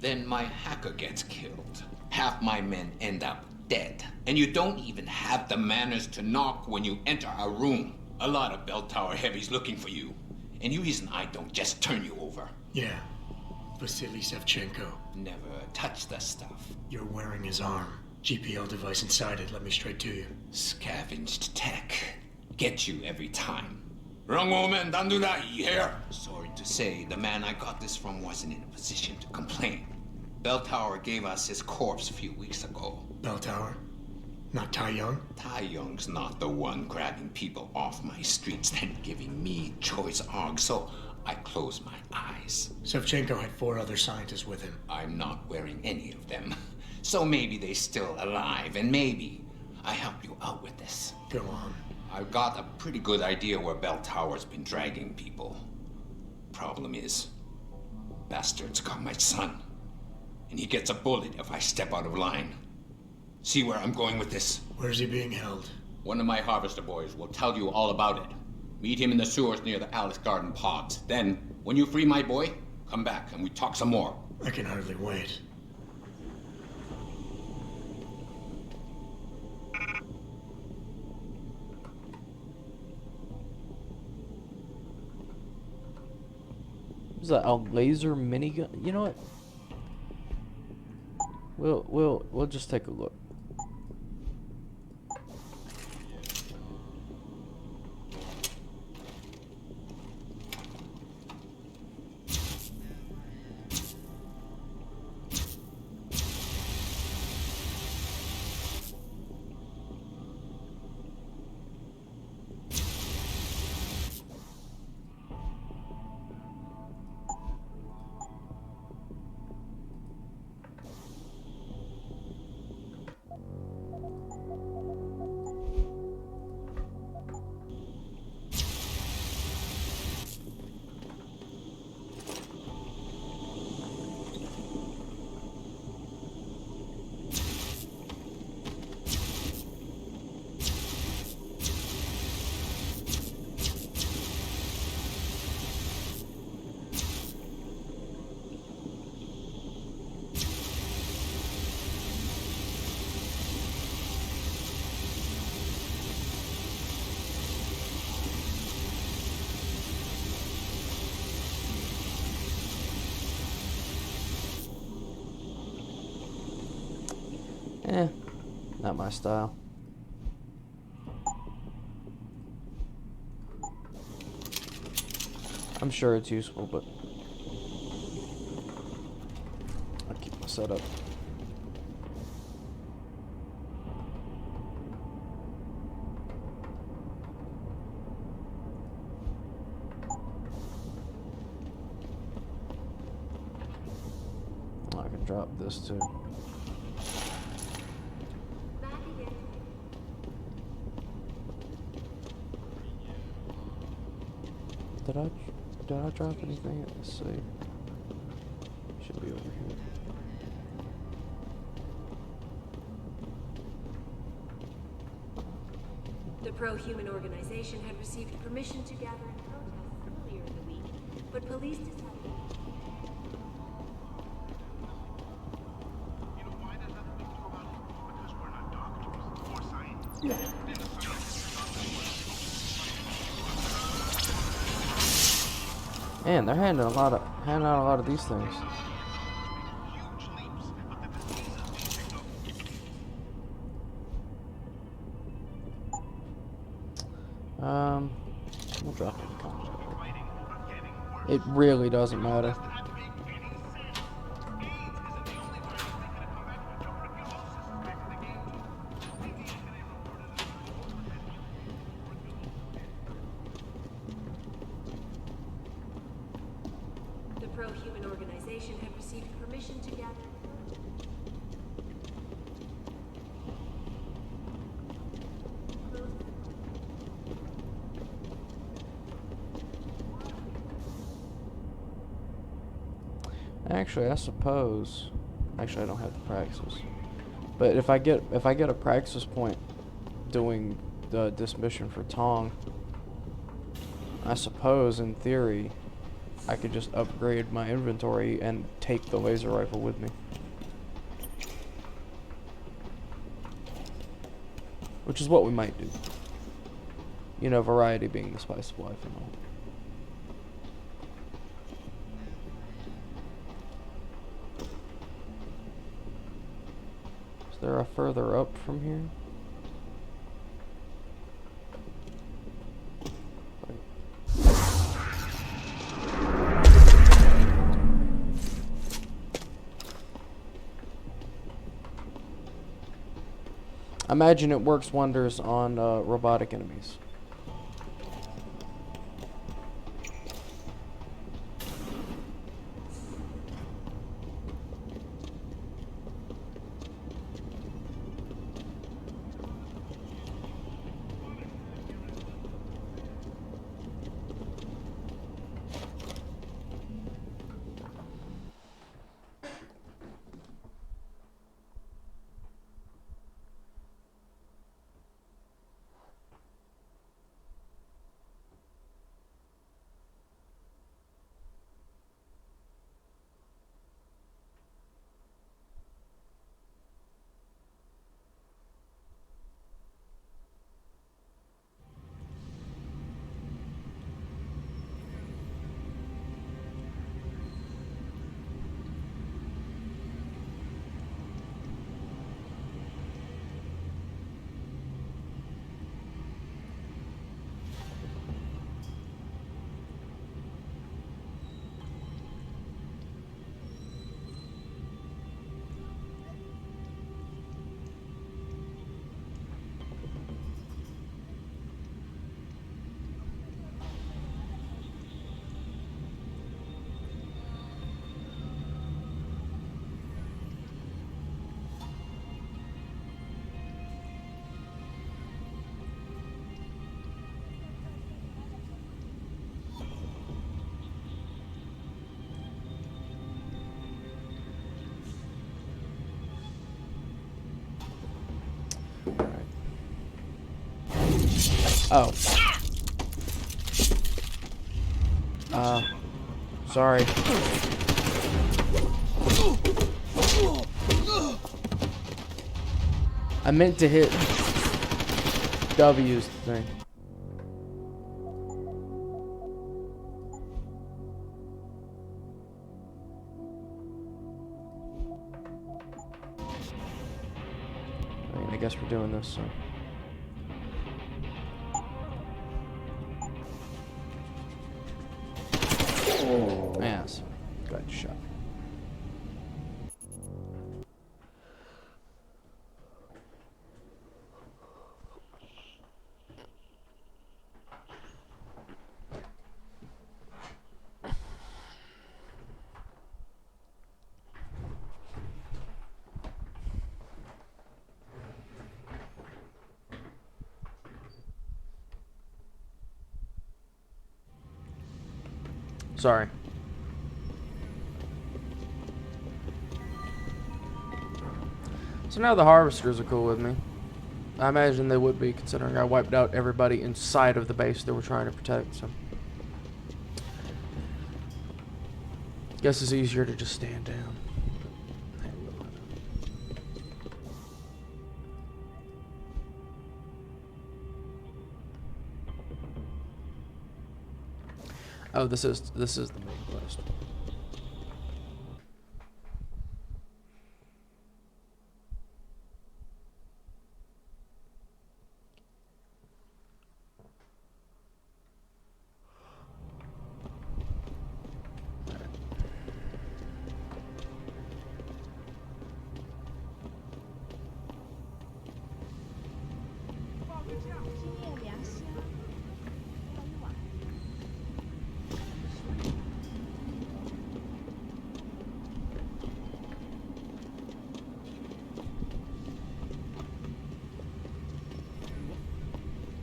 P: Then my hacker gets killed. Half my men end up dead. And you don't even have the manners to knock when you enter a room. A lot of bell tower heavies looking for you. Any reason I don't just turn you over?
C: Yeah. Vasily Sevchenko.
P: Never touch the stuff.
C: You're wearing his arm. GPL device inside it. Let me straight to you.
P: Scavenged tech. Get you every time. Wrong woman, don't do that, you hear? Sorry to say, the man I got this from wasn't in a position to complain. Bell Tower gave us his corpse a few weeks ago.
C: Bell Tower? Not Tai Young?
P: Tai Young's not the one grabbing people off my streets then giving me choice args, so I close my eyes.
C: Sevchenko had 4 other scientists with him.
P: I'm not wearing any of them. So maybe they're still alive, and maybe I help you out with this.
C: Go on.
P: I've got a pretty good idea where Bell Tower's been dragging people. Problem is, bastard's got my son. And he gets a bullet if I step out of line. See where I'm going with this?
C: Where's he being held?
P: One of my harvester boys will tell you all about it. Meet him in the sewers near the Alice Garden pods. Then, when you free my boy, come back and we talk some more.
C: I can hardly wait.
A: Is that a laser minigun? You know what? We'll just take a look. Not my style. I'm sure it's useful, but I'll keep my setup. I can drop this too. Did I drop anything? Let's see. Should be over here.
M: The pro-human organization had received permission to gather in protest earlier in the week, but police decided.
A: Man, they're handing out a lot of these things. We'll drop it in the comments. It really doesn't matter.
M: The pro-human organization had received permission to gather.
A: Actually, I suppose. Actually, I don't have the praxis. But if I get a praxis point doing this mission for Tong, I suppose in theory I could just upgrade my inventory and take the laser rifle with me. Which is what we might do. You know, variety being the spice of life and all. Is there a further up from here? I imagine it works wonders on robotic enemies. Oh. Sorry. I meant to hit W's thing. I guess we're doing this, so. Yes. Good shot. Sorry. So now the harvesters are cool with me. I imagine they would be, considering I wiped out everybody inside of the base they were trying to protect, so. Guess it's easier to just stand down. Oh, this is the main quest.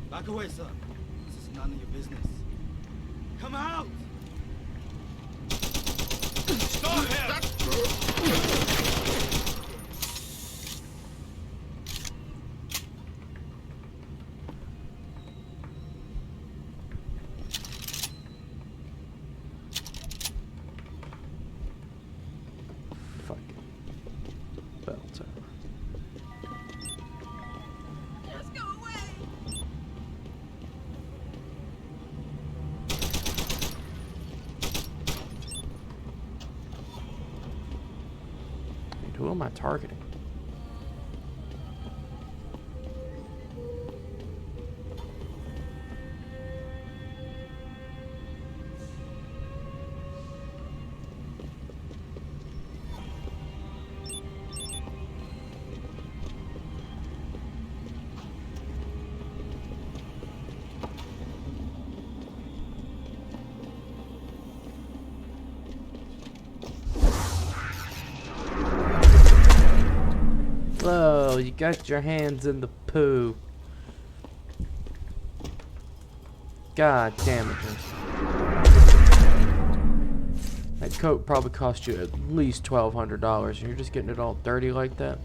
J: Back away, sir. This is none of your business. Come out! Stop him!
A: Fucking bell tower.
G: Just go away.
A: Who am I targeting? Oh, you got your hands in the poo. God damn it, Jason. That coat probably cost you at least $1,200, and you're just getting it all dirty like that.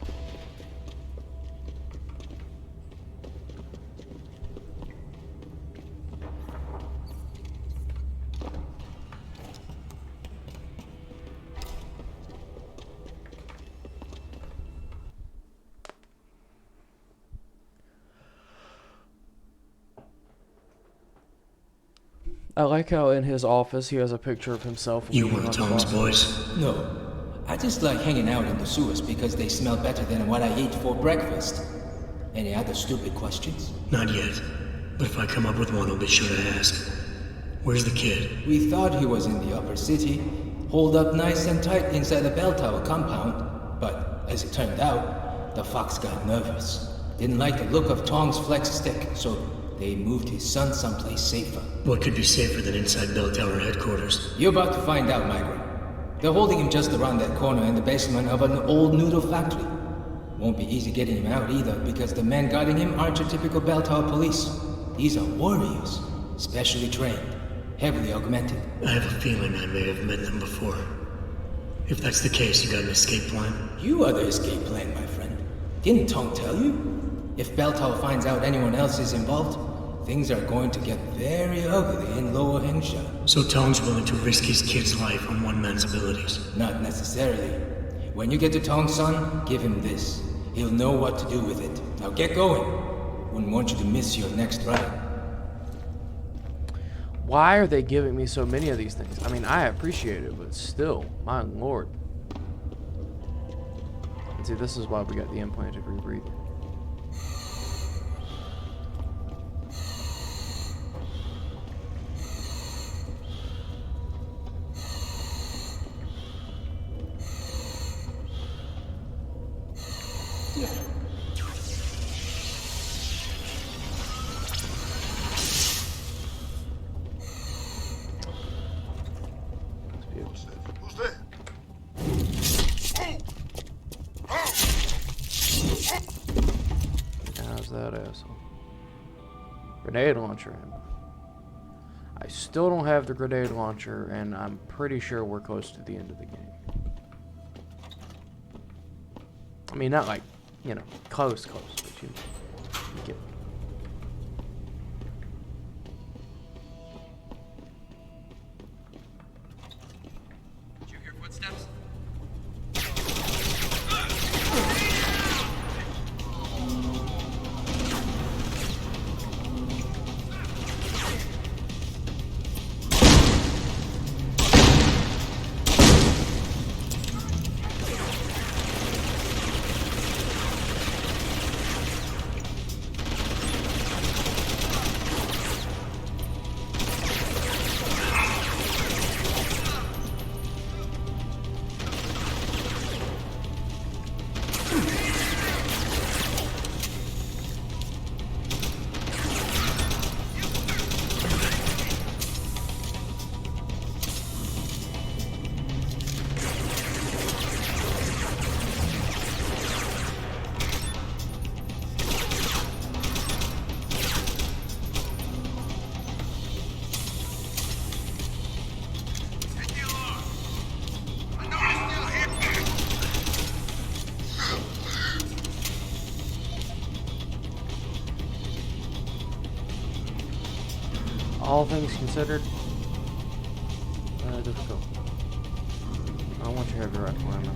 A: I like how in his office he has a picture of himself.
C: You one of Tom's boys?
P: No. I just like hanging out in the sewers because they smell better than what I ate for breakfast. Any other stupid questions?
C: Not yet. But if I come up with one, I'll be sure to ask. Where's the kid?
P: We thought he was in the upper city, holed up nice and tight inside the bell tower compound. But as it turned out, the fox got nervous. Didn't like the look of Tong's flex stick, so they moved his son someplace safer.
C: What could be safer than inside bell tower headquarters?
P: You're about to find out, Migrant. They're holding him just around that corner in the basement of an old noodle factory. Won't be easy getting him out either, because the men guarding him aren't your typical bell tower police. These are warriors, specially trained, heavily augmented.
C: I have a feeling I may have met them before. If that's the case, you got an escape plan?
P: You are the escape plan, my friend. Didn't Tong tell you? If Bell Tower finds out anyone else is involved, things are going to get very ugly in Lower Hengsha.
C: So Tong's willing to risk his kid's life on one man's abilities?
P: Not necessarily. When you get to Tong's son, give him this. He'll know what to do with it. Now get going. Wouldn't want you to miss your next ride.
A: Why are they giving me so many of these things? I mean, I appreciate it, but still, my lord. And see, this is why we got the implanted rebreather. Where's that asshole? Grenade launcher ammo. I still don't have the grenade launcher, and I'm pretty sure we're close to the end of the game. I mean, not like, you know, close, but you get it.
R: Did you hear footsteps?
A: All things considered, difficult. I don't want your heavy rifle ammo.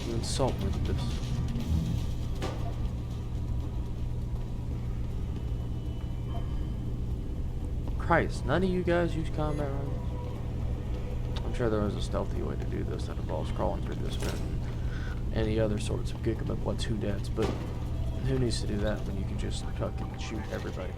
A: You insult me with this. Christ, none of you guys use combat rifles? I'm sure there was a stealthy way to do this that involves crawling through this bit and any other sorts of gigabit what's who dads, but who needs to do that when you can just fucking shoot everybody?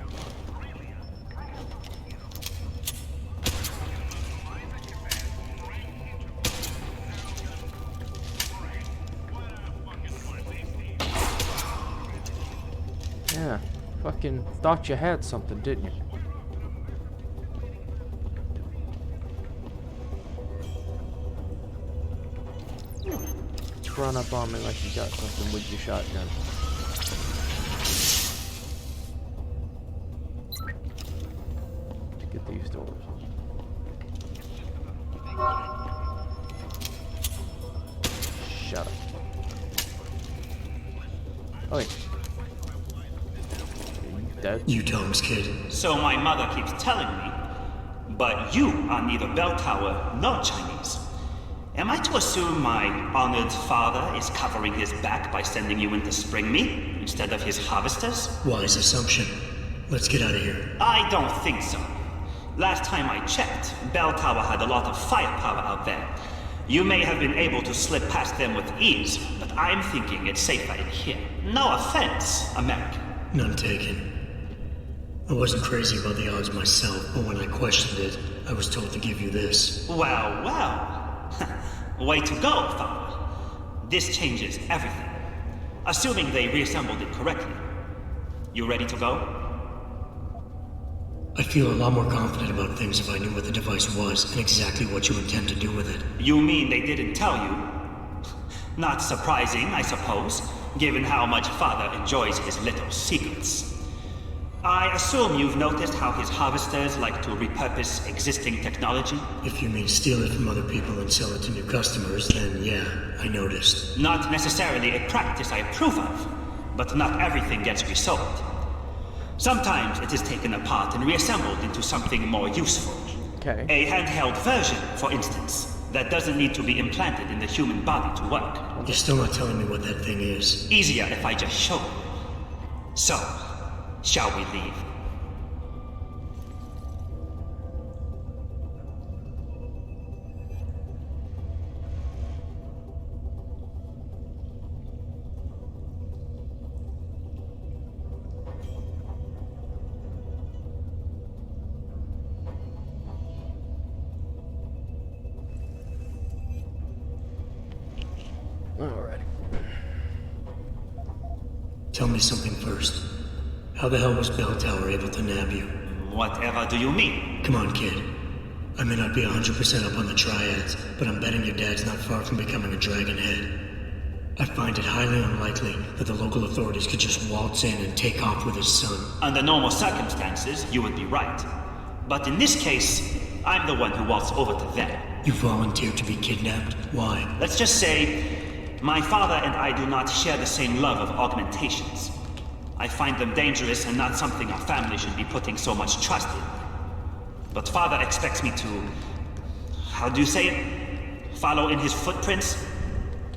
A: Yeah, fucking thought you had something, didn't you? Run up on me like you got something with your shotgun. Get these doors. Shut up. Oh, wait. Dead?
C: You Tom's kid.
R: So my mother keeps telling me, but you are neither bell tower nor Chinese. Am I to assume my honored father is covering his back by sending you in to spring me instead of his harvesters?
C: Wise assumption. Let's get out of here.
R: I don't think so. Last time I checked, Bell Tower had a lot of firepower out there. You may have been able to slip past them with ease, but I'm thinking it's safer in here. No offense, American.
C: None taken. I wasn't crazy about the odds myself, but when I questioned it, I was told to give you this.
R: Well, well. Way to go, father. This changes everything. Assuming they reassembled it correctly. You ready to go?
C: I'd feel a lot more confident about things if I knew what the device was and exactly what you intend to do with it.
R: You mean they didn't tell you? Not surprising, I suppose, given how much father enjoys his little secrets. I assume you've noticed how his harvesters like to repurpose existing technology?
C: If you mean steal it from other people and sell it to new customers, then yeah, I noticed.
R: Not necessarily a practice I approve of, but not everything gets resold. Sometimes it is taken apart and reassembled into something more useful.
A: Okay.
R: A handheld version, for instance, that doesn't need to be implanted in the human body to work.
C: You're still not telling me what that thing is.
R: Easier if I just show you. So, shall we leave?
A: Alrighty.
C: Tell me something first. How the hell was Bell Tower able to nab you?
R: Whatever do you mean?
C: Come on, kid. I may not be 100% up on the triads, but I'm betting your dad's not far from becoming a dragon head. I find it highly unlikely that the local authorities could just waltz in and take off with his son.
R: Under normal circumstances, you would be right. But in this case, I'm the one who waltzed over to them.
C: You volunteered to be kidnapped? Why?
R: Let's just say, my father and I do not share the same love of augmentations. I find them dangerous and not something our family should be putting so much trust in. But father expects me to... how do you say it? Follow in his footprints?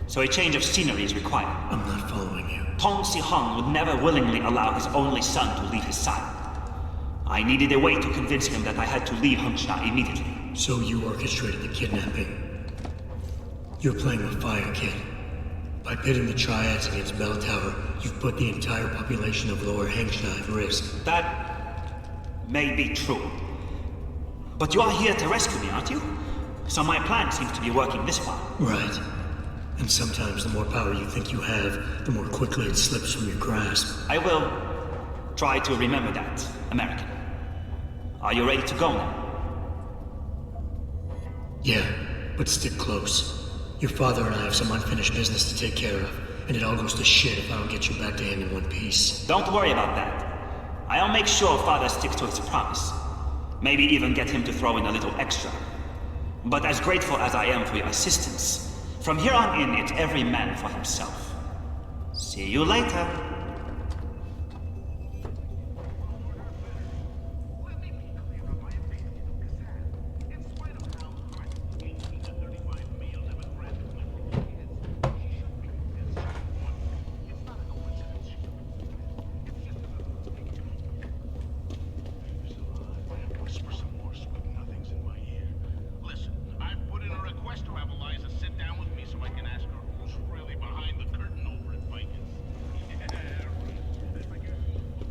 R: So a change of scenery is required.
C: I'm not following you.
R: Tong Si-hung would never willingly allow his only son to leave his side. I needed a way to convince him that I had to leave Hengsha immediately.
C: So you orchestrated the kidnapping. You're playing with fire, kid. By pitting the Triads against Bell Tower, you've put the entire population of Lower Hengsha at risk.
R: That may be true. But you are here to rescue me, aren't you? So my plan seems to be working this far.
C: Right. And sometimes the more power you think you have, the more quickly it slips from your grasp.
R: I will try to remember that, American. Are you ready to go now?
C: Yeah, but stick close. Your father and I have some unfinished business to take care of, and it all goes to shit if I don't get you back to him in one piece.
R: Don't worry about that. I'll make sure father sticks to his promise. Maybe even get him to throw in a little extra. But as grateful as I am for your assistance, from here on in, it's every man for himself. See you later.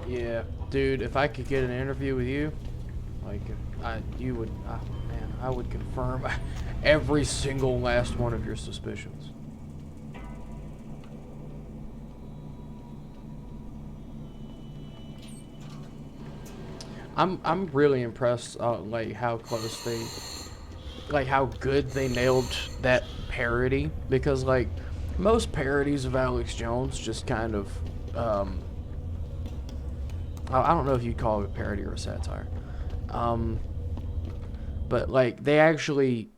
A: Yeah, dude, if I could get an interview with you, like, you would, man, I would confirm every single last one of your suspicions. I'm really impressed, like how close they, like how good they nailed that parody, because like most parodies of Alex Jones just kind of, I don't know if you'd call it a parody or a satire, but like they actually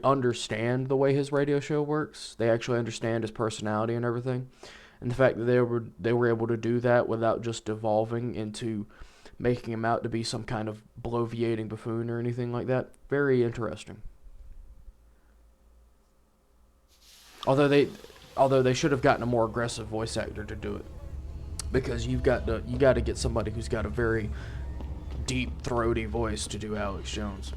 A: understand the way his radio show works. They actually understand his personality and everything, and the fact that they were able to do that without just devolving into making him out to be some kind of bloviating buffoon or anything like that. Very interesting. Although they should have gotten a more aggressive voice actor to do it. Because you got to get somebody who's got a very deep, throaty voice to do Alex Jones.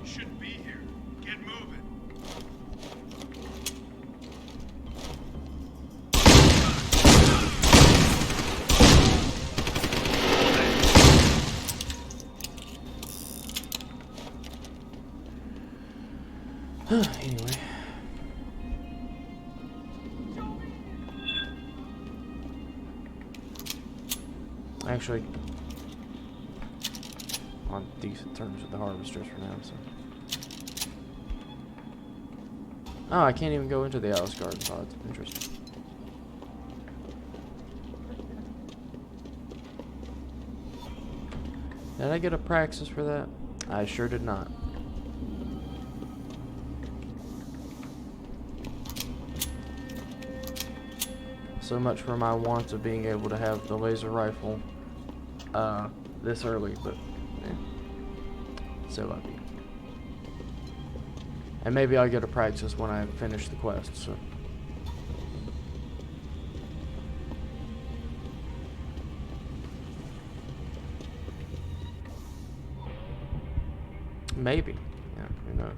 S: Shouldn't be here. Get moving.
A: Anyway. Actually, on decent terms with the harvesters for now, so. Oh, I can't even go into the Alice Garden pods. Interesting. Did I get a praxis for that? I sure did not. So much for my want of being able to have the laser rifle this early, but so lucky. And maybe I'll get a praxis when I finish the quest, so. Maybe. Yeah, who knows?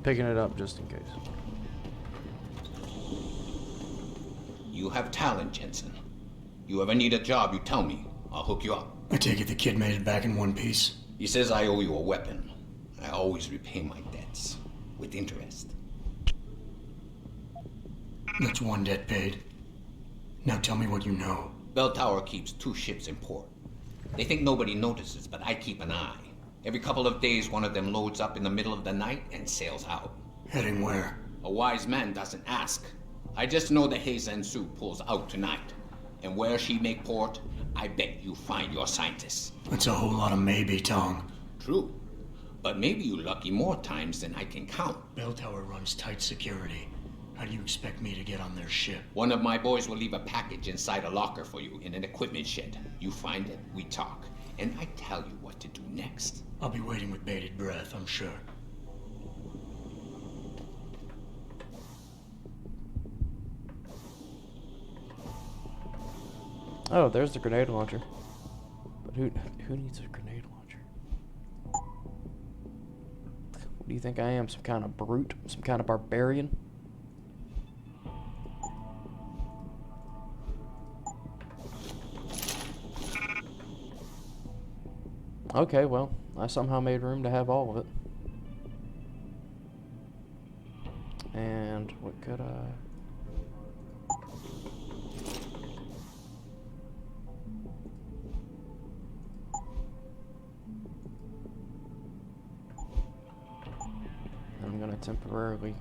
A: Picking it up just in case.
Q: You have talent, Jensen. You ever need a job, you tell me. I'll hook you up.
C: I take it the kid made it back in one piece?
Q: He says I owe you a weapon. I always repay my debts. With interest.
C: That's one debt paid. Now tell me what you know.
Q: Bell Tower keeps 2 ships in port. They think nobody notices, but I keep an eye. Every couple of days, one of them loads up in the middle of the night and sails out.
C: Heading where?
Q: A wise man doesn't ask. I just know that Hengsha Su pulls out tonight. And where she make port, I bet you find your scientists.
C: That's a whole lot of maybe, Tong.
Q: True. But maybe you lucky more times than I can count.
C: Bell Tower runs tight security. How do you expect me to get on their ship?
Q: One of my boys will leave a package inside a locker for you in an equipment shed. You find it, we talk. And I tell you what to do next.
C: I'll be waiting with bated breath, I'm sure.
A: Oh, there's the grenade launcher. But who needs a grenade launcher? What do you think I am? Some kind of brute? Some kind of barbarian? Okay, well, I somehow made room to have all of it. And what could I... I'm gonna temporarily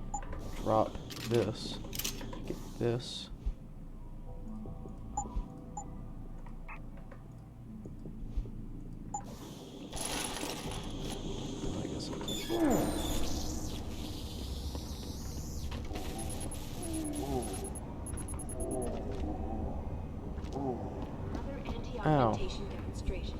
A: drop this, get this. I guess
M: anti-augmentation demonstration.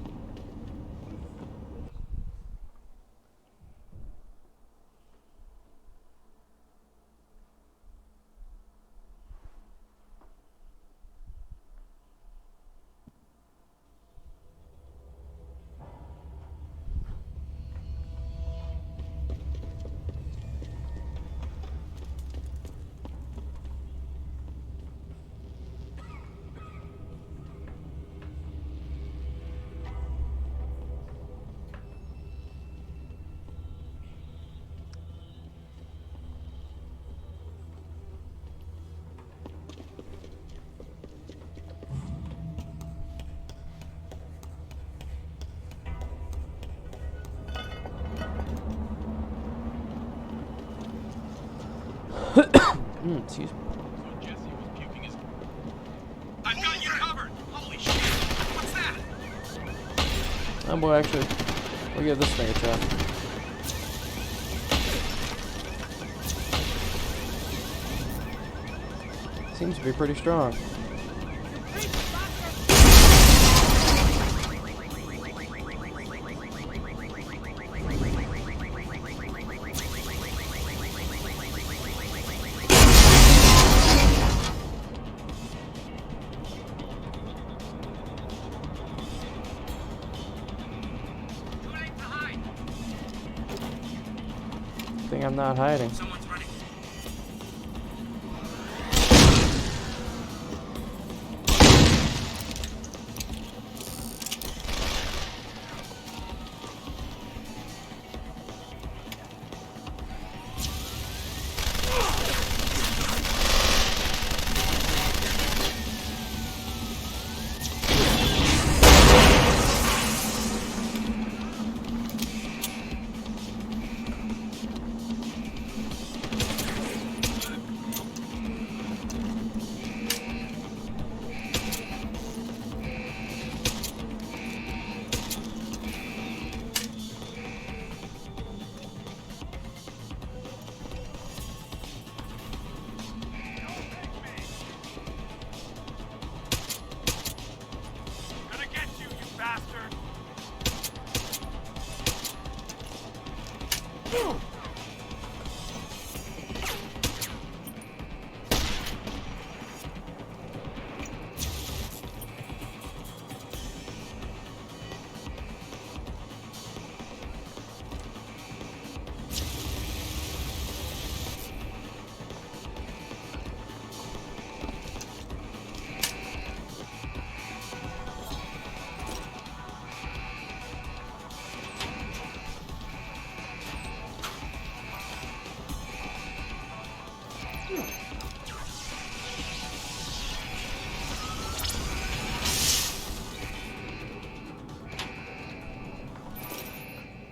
A: Excuse me.
S: I've got you covered! Holy shit! What's that?
A: Oh boy, actually, we'll give this thing a try. Seems to be pretty strong. thing I'm not hiding.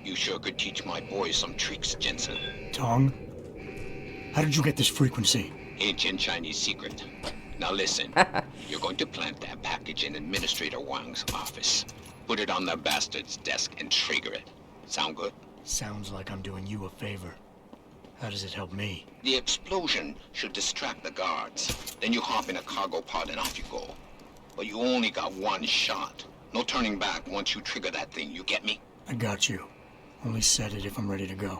Q: You sure could teach my boys some tricks, Jensen.
C: Tong? How did you get this frequency?
Q: Ancient Chinese secret. Now listen, you're going to plant that package in Administrator Wang's office. Put it on the bastard's desk and trigger it. Sound good?
C: Sounds like I'm doing you a favor. How does it help me?
Q: The explosion should distract the guards. Then you hop in a cargo pod and off you go. But you only got one shot. No turning back once you trigger that thing, you get me?
C: I got you. Only set it if I'm ready to go.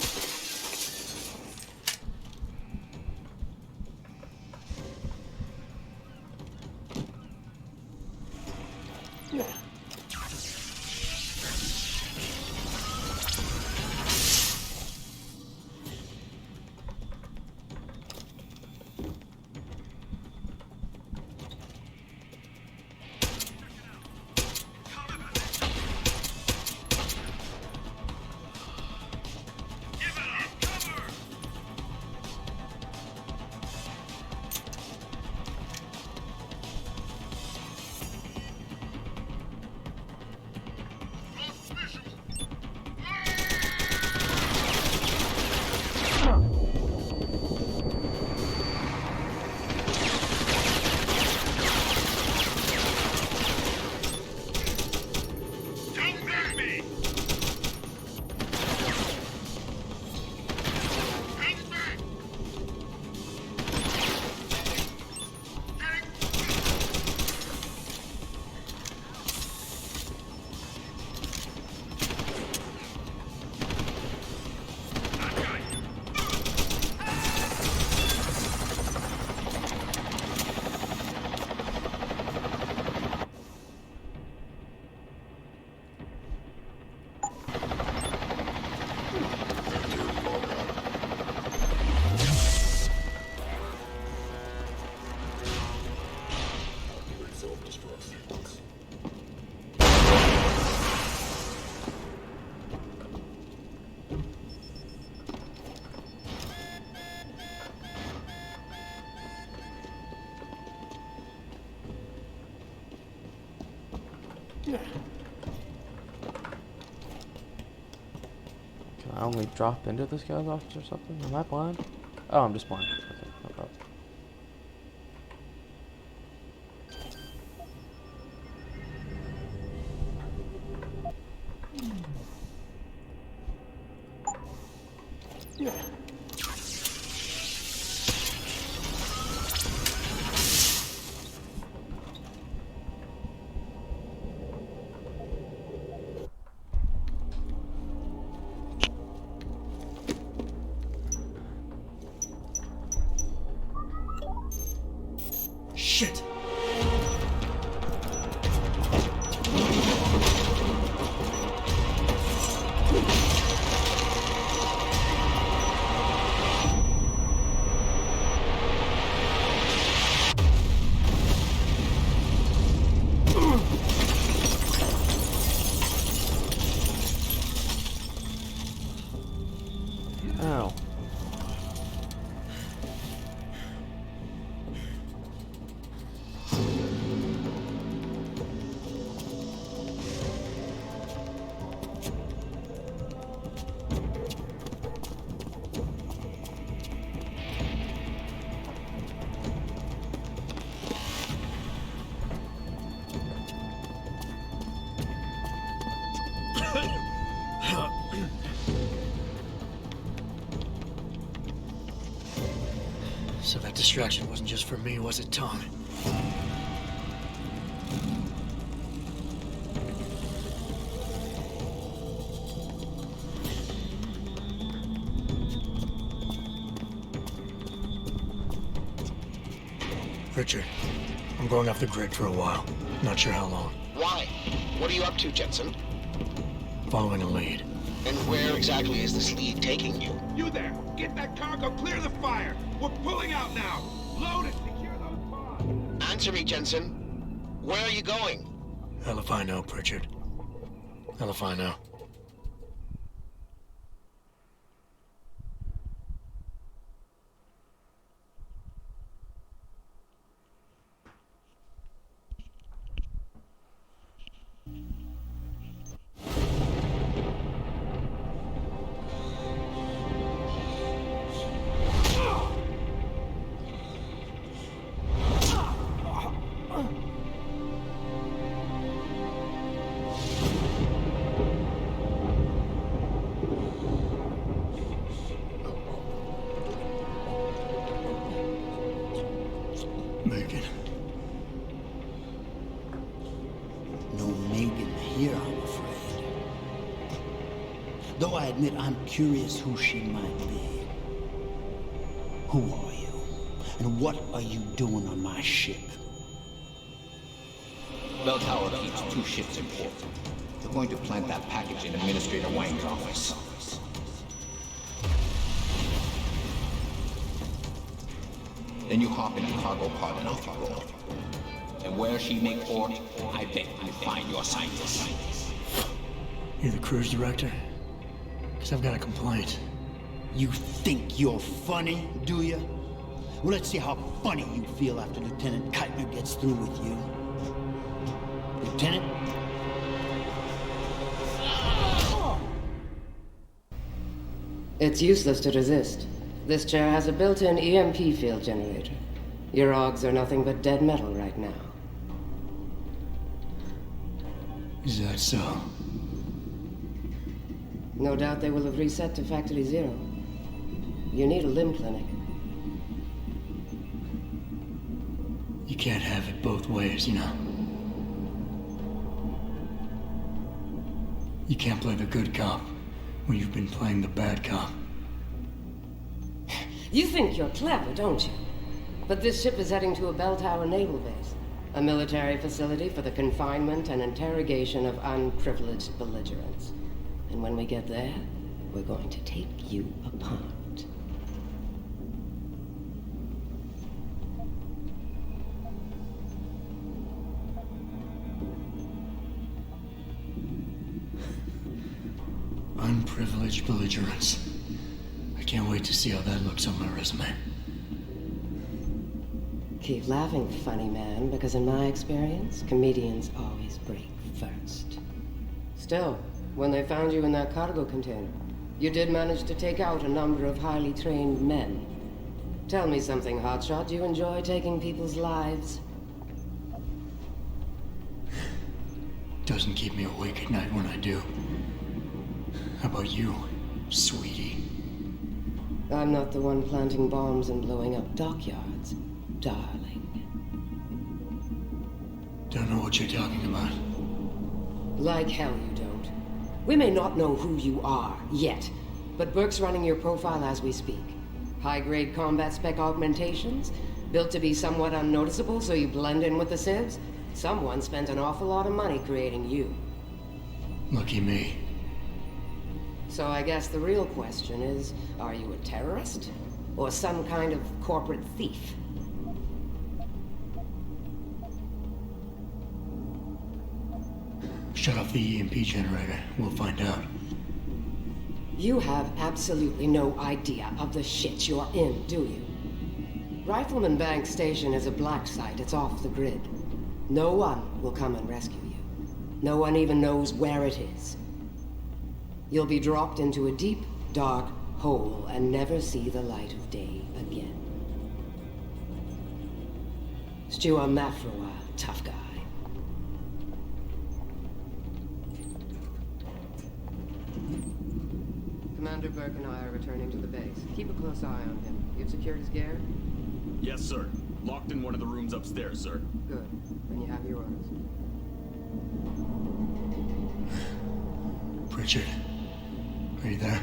A: Can I only drop into this guy's office or something? Am I blind? Oh, I'm just blind. Okay, no problem.
C: distraction wasn't just for me, was it, Tom? Richard, I'm going off the grid for a while. Not sure how long.
D: Why? What are you up to, Jensen?
C: Following a lead.
D: And where exactly is this lead taking you?
I: You there! Get that cargo clear the fire! We're pulling out now! Load it! Secure those pods!
D: Answer me, Jensen. Where are you going?
C: Hell if I know, Pritchard. Hell if I know. Megan.
T: No Megan here, I'm afraid. Though I admit I'm curious who she might be. Who are you? And what are you doing on my ship?
Q: Bell Tower keeps 2 ships in port. We're going to plant that package in Administrator Wang's office. Then you hop in a cargo pod and off you roll. And where she make port, I bet you find your scientists.
C: You the cruise director? Because I've got a complaint.
T: You think you're funny, do you? Well, let's see how funny you feel after Lieutenant Keitner gets through with you. Lieutenant?
U: It's useless to resist. This chair has a built-in EMP field generator. Your augs are nothing but dead metal right now.
C: Is that so?
U: No doubt they will have reset to factory 0. You need a limb clinic.
C: You can't have it both ways, you know. You can't play the good cop when you've been playing the bad cop.
U: You think you're clever, don't you? But this ship is heading to a bell tower naval base, a military facility for the confinement and interrogation of unprivileged belligerents. And when we get there, we're going to take you apart.
C: Unprivileged belligerents. I can't wait to see how that looks on my resume.
U: Keep laughing, funny man, because in my experience, comedians always break first. Still, when they found you in that cargo container, you did manage to take out a number of highly trained men. Tell me something, Hotshot. Do you enjoy taking people's lives?
C: Doesn't keep me awake at night when I do. How about you, sweetie?
U: I'm not the one planting bombs and blowing up dockyards, darling.
C: Don't know what you're talking about.
U: Like hell you don't. We may not know who you are, yet, but Burke's running your profile as we speak. High-grade combat spec augmentations, built to be somewhat unnoticeable so you blend in with the civs. Someone spent an awful lot of money creating you.
C: Lucky me.
U: So I guess the real question is, are you a terrorist? Or some kind of corporate thief?
C: Shut off the EMP generator. We'll find out.
U: You have absolutely no idea of the shit you're in, do you? Rifleman Bank Station is a black site. It's off the grid. No one will come and rescue you. No one even knows where it is. You'll be dropped into a deep, dark hole and never see the light of day again. Stew on that for a while, tough guy. Commander Burke and I are returning to the base. Keep a close eye on him. You've secured his gear?
O: Yes, sir. Locked in one of the rooms upstairs, sir.
U: Good. Then you have your orders.
C: Pritchard. Are you there?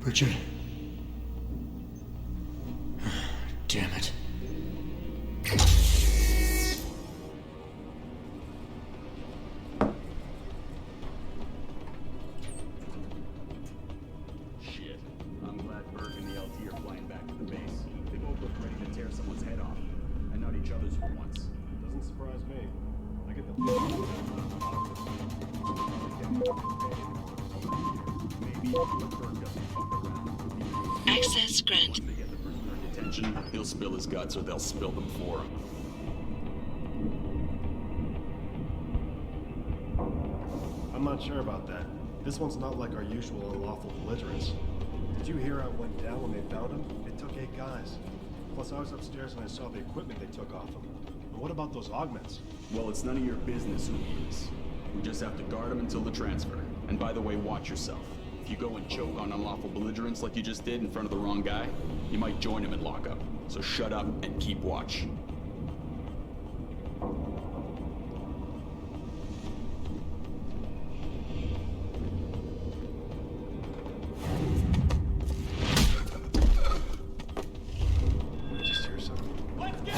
C: Pritchard? Damn it.
O: Shit. I'm glad Berg and the LT are flying back to the base. They both look ready to tear someone's head off. And not each other's for once.
H: Doesn't surprise me. I get the
O: Maybe Berg doesn't fuck around.
B: Access granted.
O: Once they get the prisoner in detention, he'll spill his guts or they'll spill them for him.
H: I'm not sure about that. This one's not like our usual unlawful belligerents. Did you hear how it went down when they found him? It took 8 guys. Plus, I was upstairs and I saw the equipment they took off him. But what about those augments?
O: Well, it's none of your business who he is. We just have to guard him until the transfer. And by the way, watch yourself. If you go and choke on unlawful belligerents like you just did in front of the wrong guy, you might join him in lockup. So shut up and keep watch.
H: Just hear something.
S: Let's get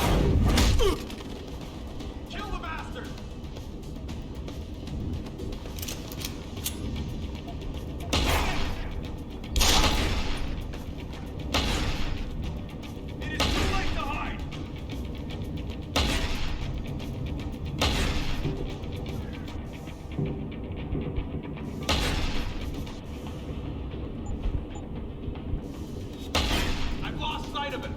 S: kill the bastard! It is too late to hide! I've lost sight of him!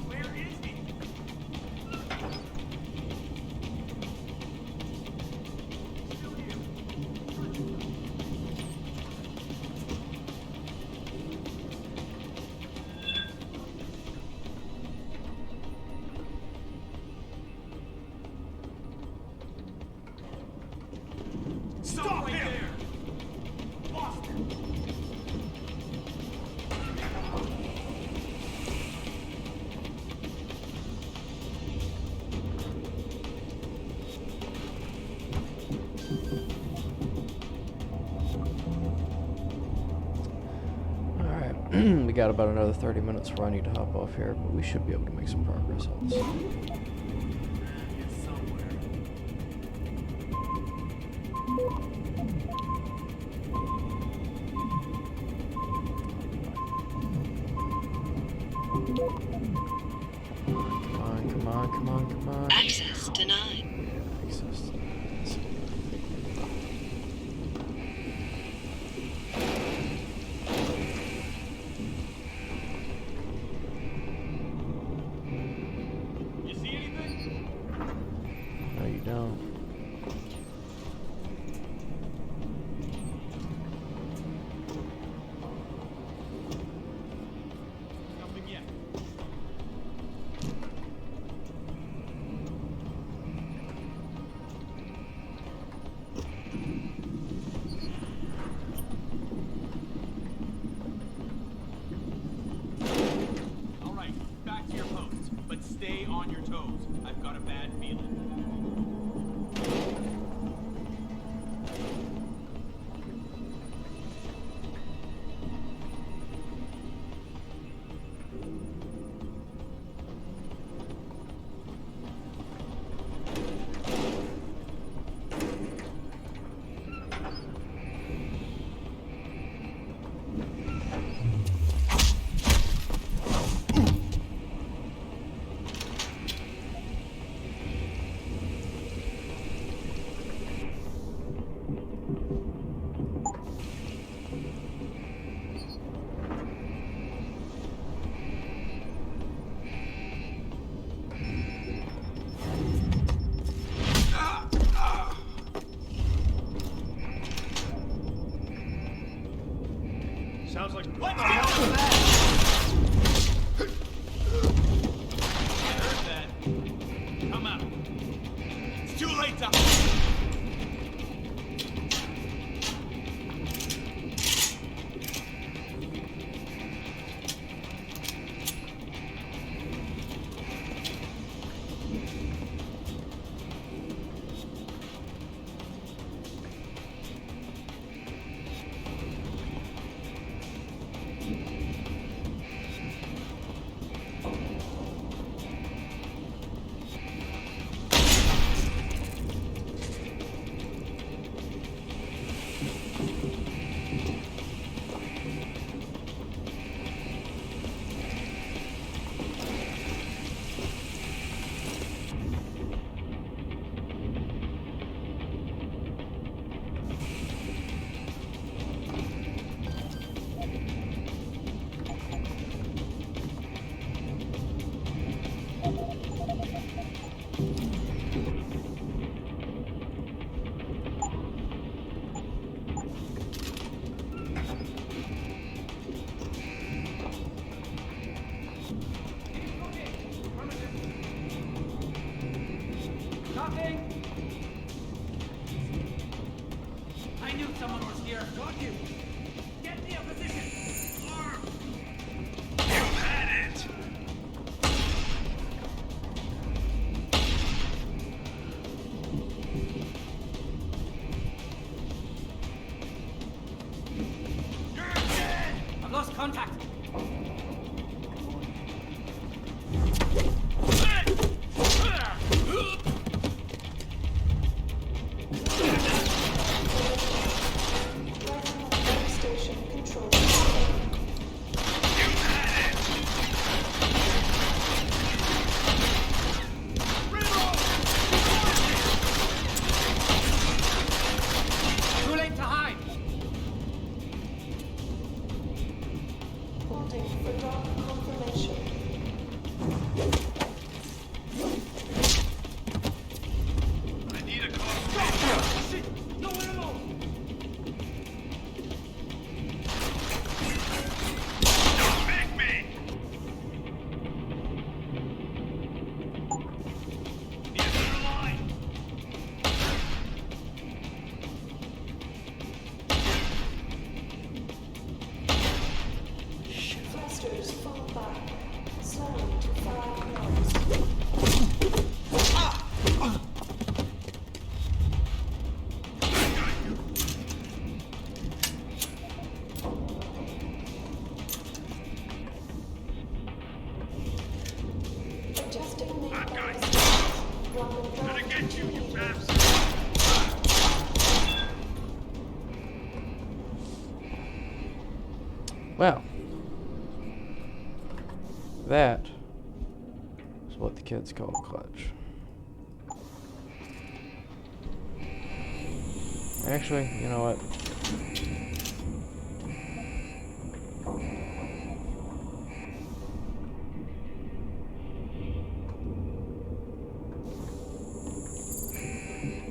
S: Where is he? Stop him! There! Lost him!
A: Alright, we got about another 30 minutes where I need to hop off here, but we should be able to make some progress on this. Come on.
B: Access denied.
A: Yeah, access denied.
S: You see anything?
A: No, you don't.
S: Nothing yet. All right, back to your posts, but stay on your toes. I've got a bad feeling.
H: Sounds like...
S: Let's get out of that! I heard that.
K: someone was here. Got you. Get me a position.
F: You had it!
K: I've lost contact.
E: Station control.
K: Too late to hide.
E: Holding for dark confirmation.
F: I need a call.
K: Shit! No ammo!
F: Don't make me! Need a better line.
E: Thrusters fall back. Slowing to 5 knots. Adjusting main ballast. Dropping
F: Gonna
E: draft
F: get you,
E: 2
F: you
E: meters.
F: bastard!
A: Well, that is what the kids call a clutch. Actually, you know what?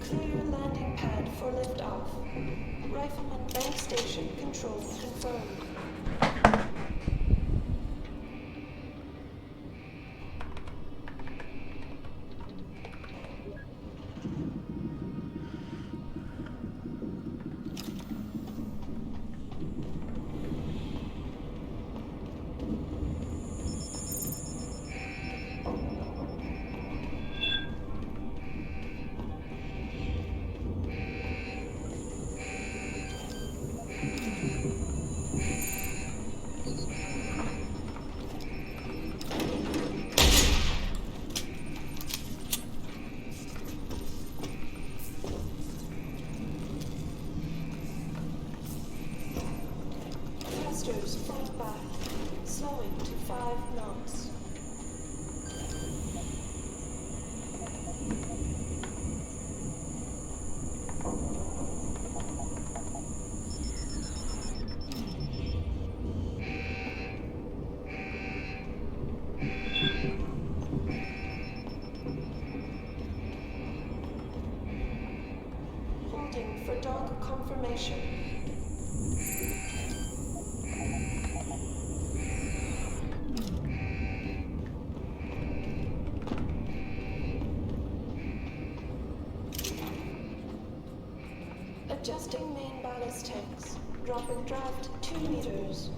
E: Clear landing pad for liftoff. Rifleman bank station control confirmed. Thrusters front back. Slowing to 5 knots. Holding for dark confirmation. Adjusting main ballast tanks. Dropping draft 2 meters.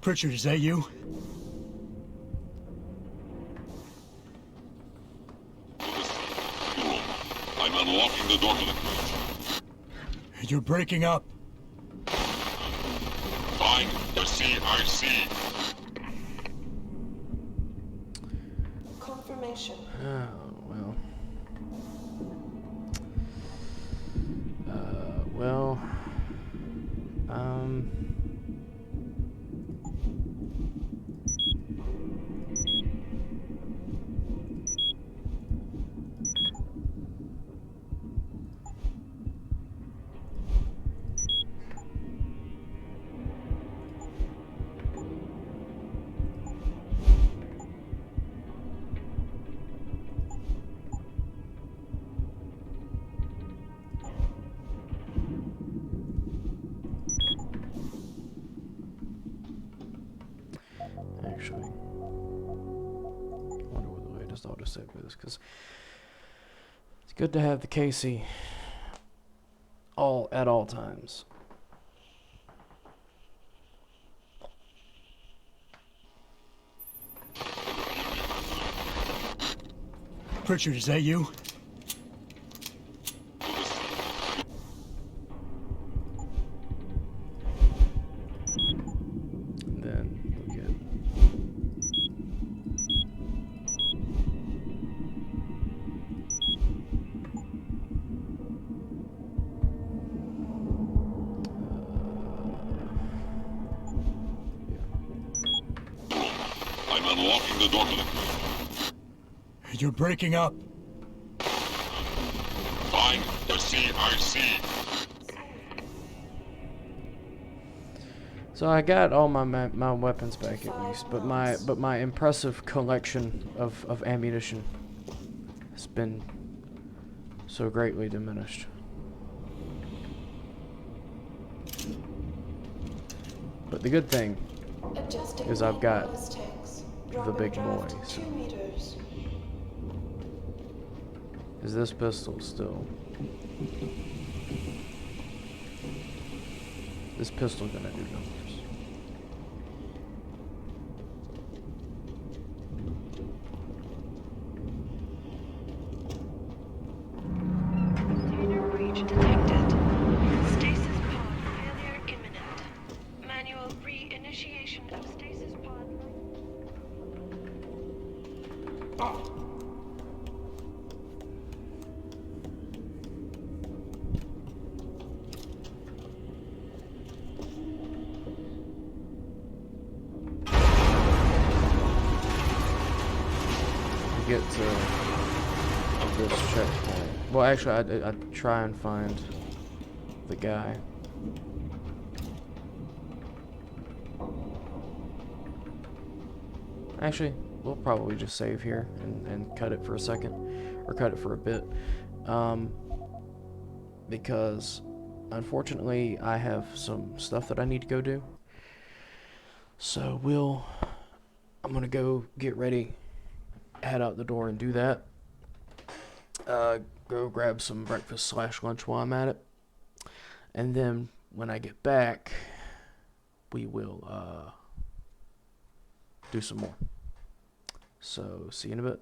C: Pritchard, is that you?
N: I'm unlocking the door to the...
T: You're breaking up.
N: Find the CIC.
E: Confirmation.
A: Oh, well. Well, actually, I wonder what the latest autosave is, because it's good to have the KC at all times.
T: Pritchard, is that you?
A: And then we get
N: I'm unlocking the door to the...
T: You're breaking up.
N: Find the CIC.
A: So I got all my weapons back at least, but my impressive collection of ammunition has been so greatly diminished. But the good thing is I've got the big boy. So. Is this pistol still? This pistol gonna do numbers.
E: Container breach detected. Stasis pod failure imminent. Manual re-initiation of stasis pod.
A: Get to this checkpoint. Well, actually, I try and find the guy. Actually, we'll probably just save here and cut it for a second, or cut it for a bit, because unfortunately I have some stuff that I need to go do. So I'm gonna go get ready, head out the door and do that. Go grab some breakfast / lunch while I'm at it. And then when I get back, we will do some more. So see you in a bit.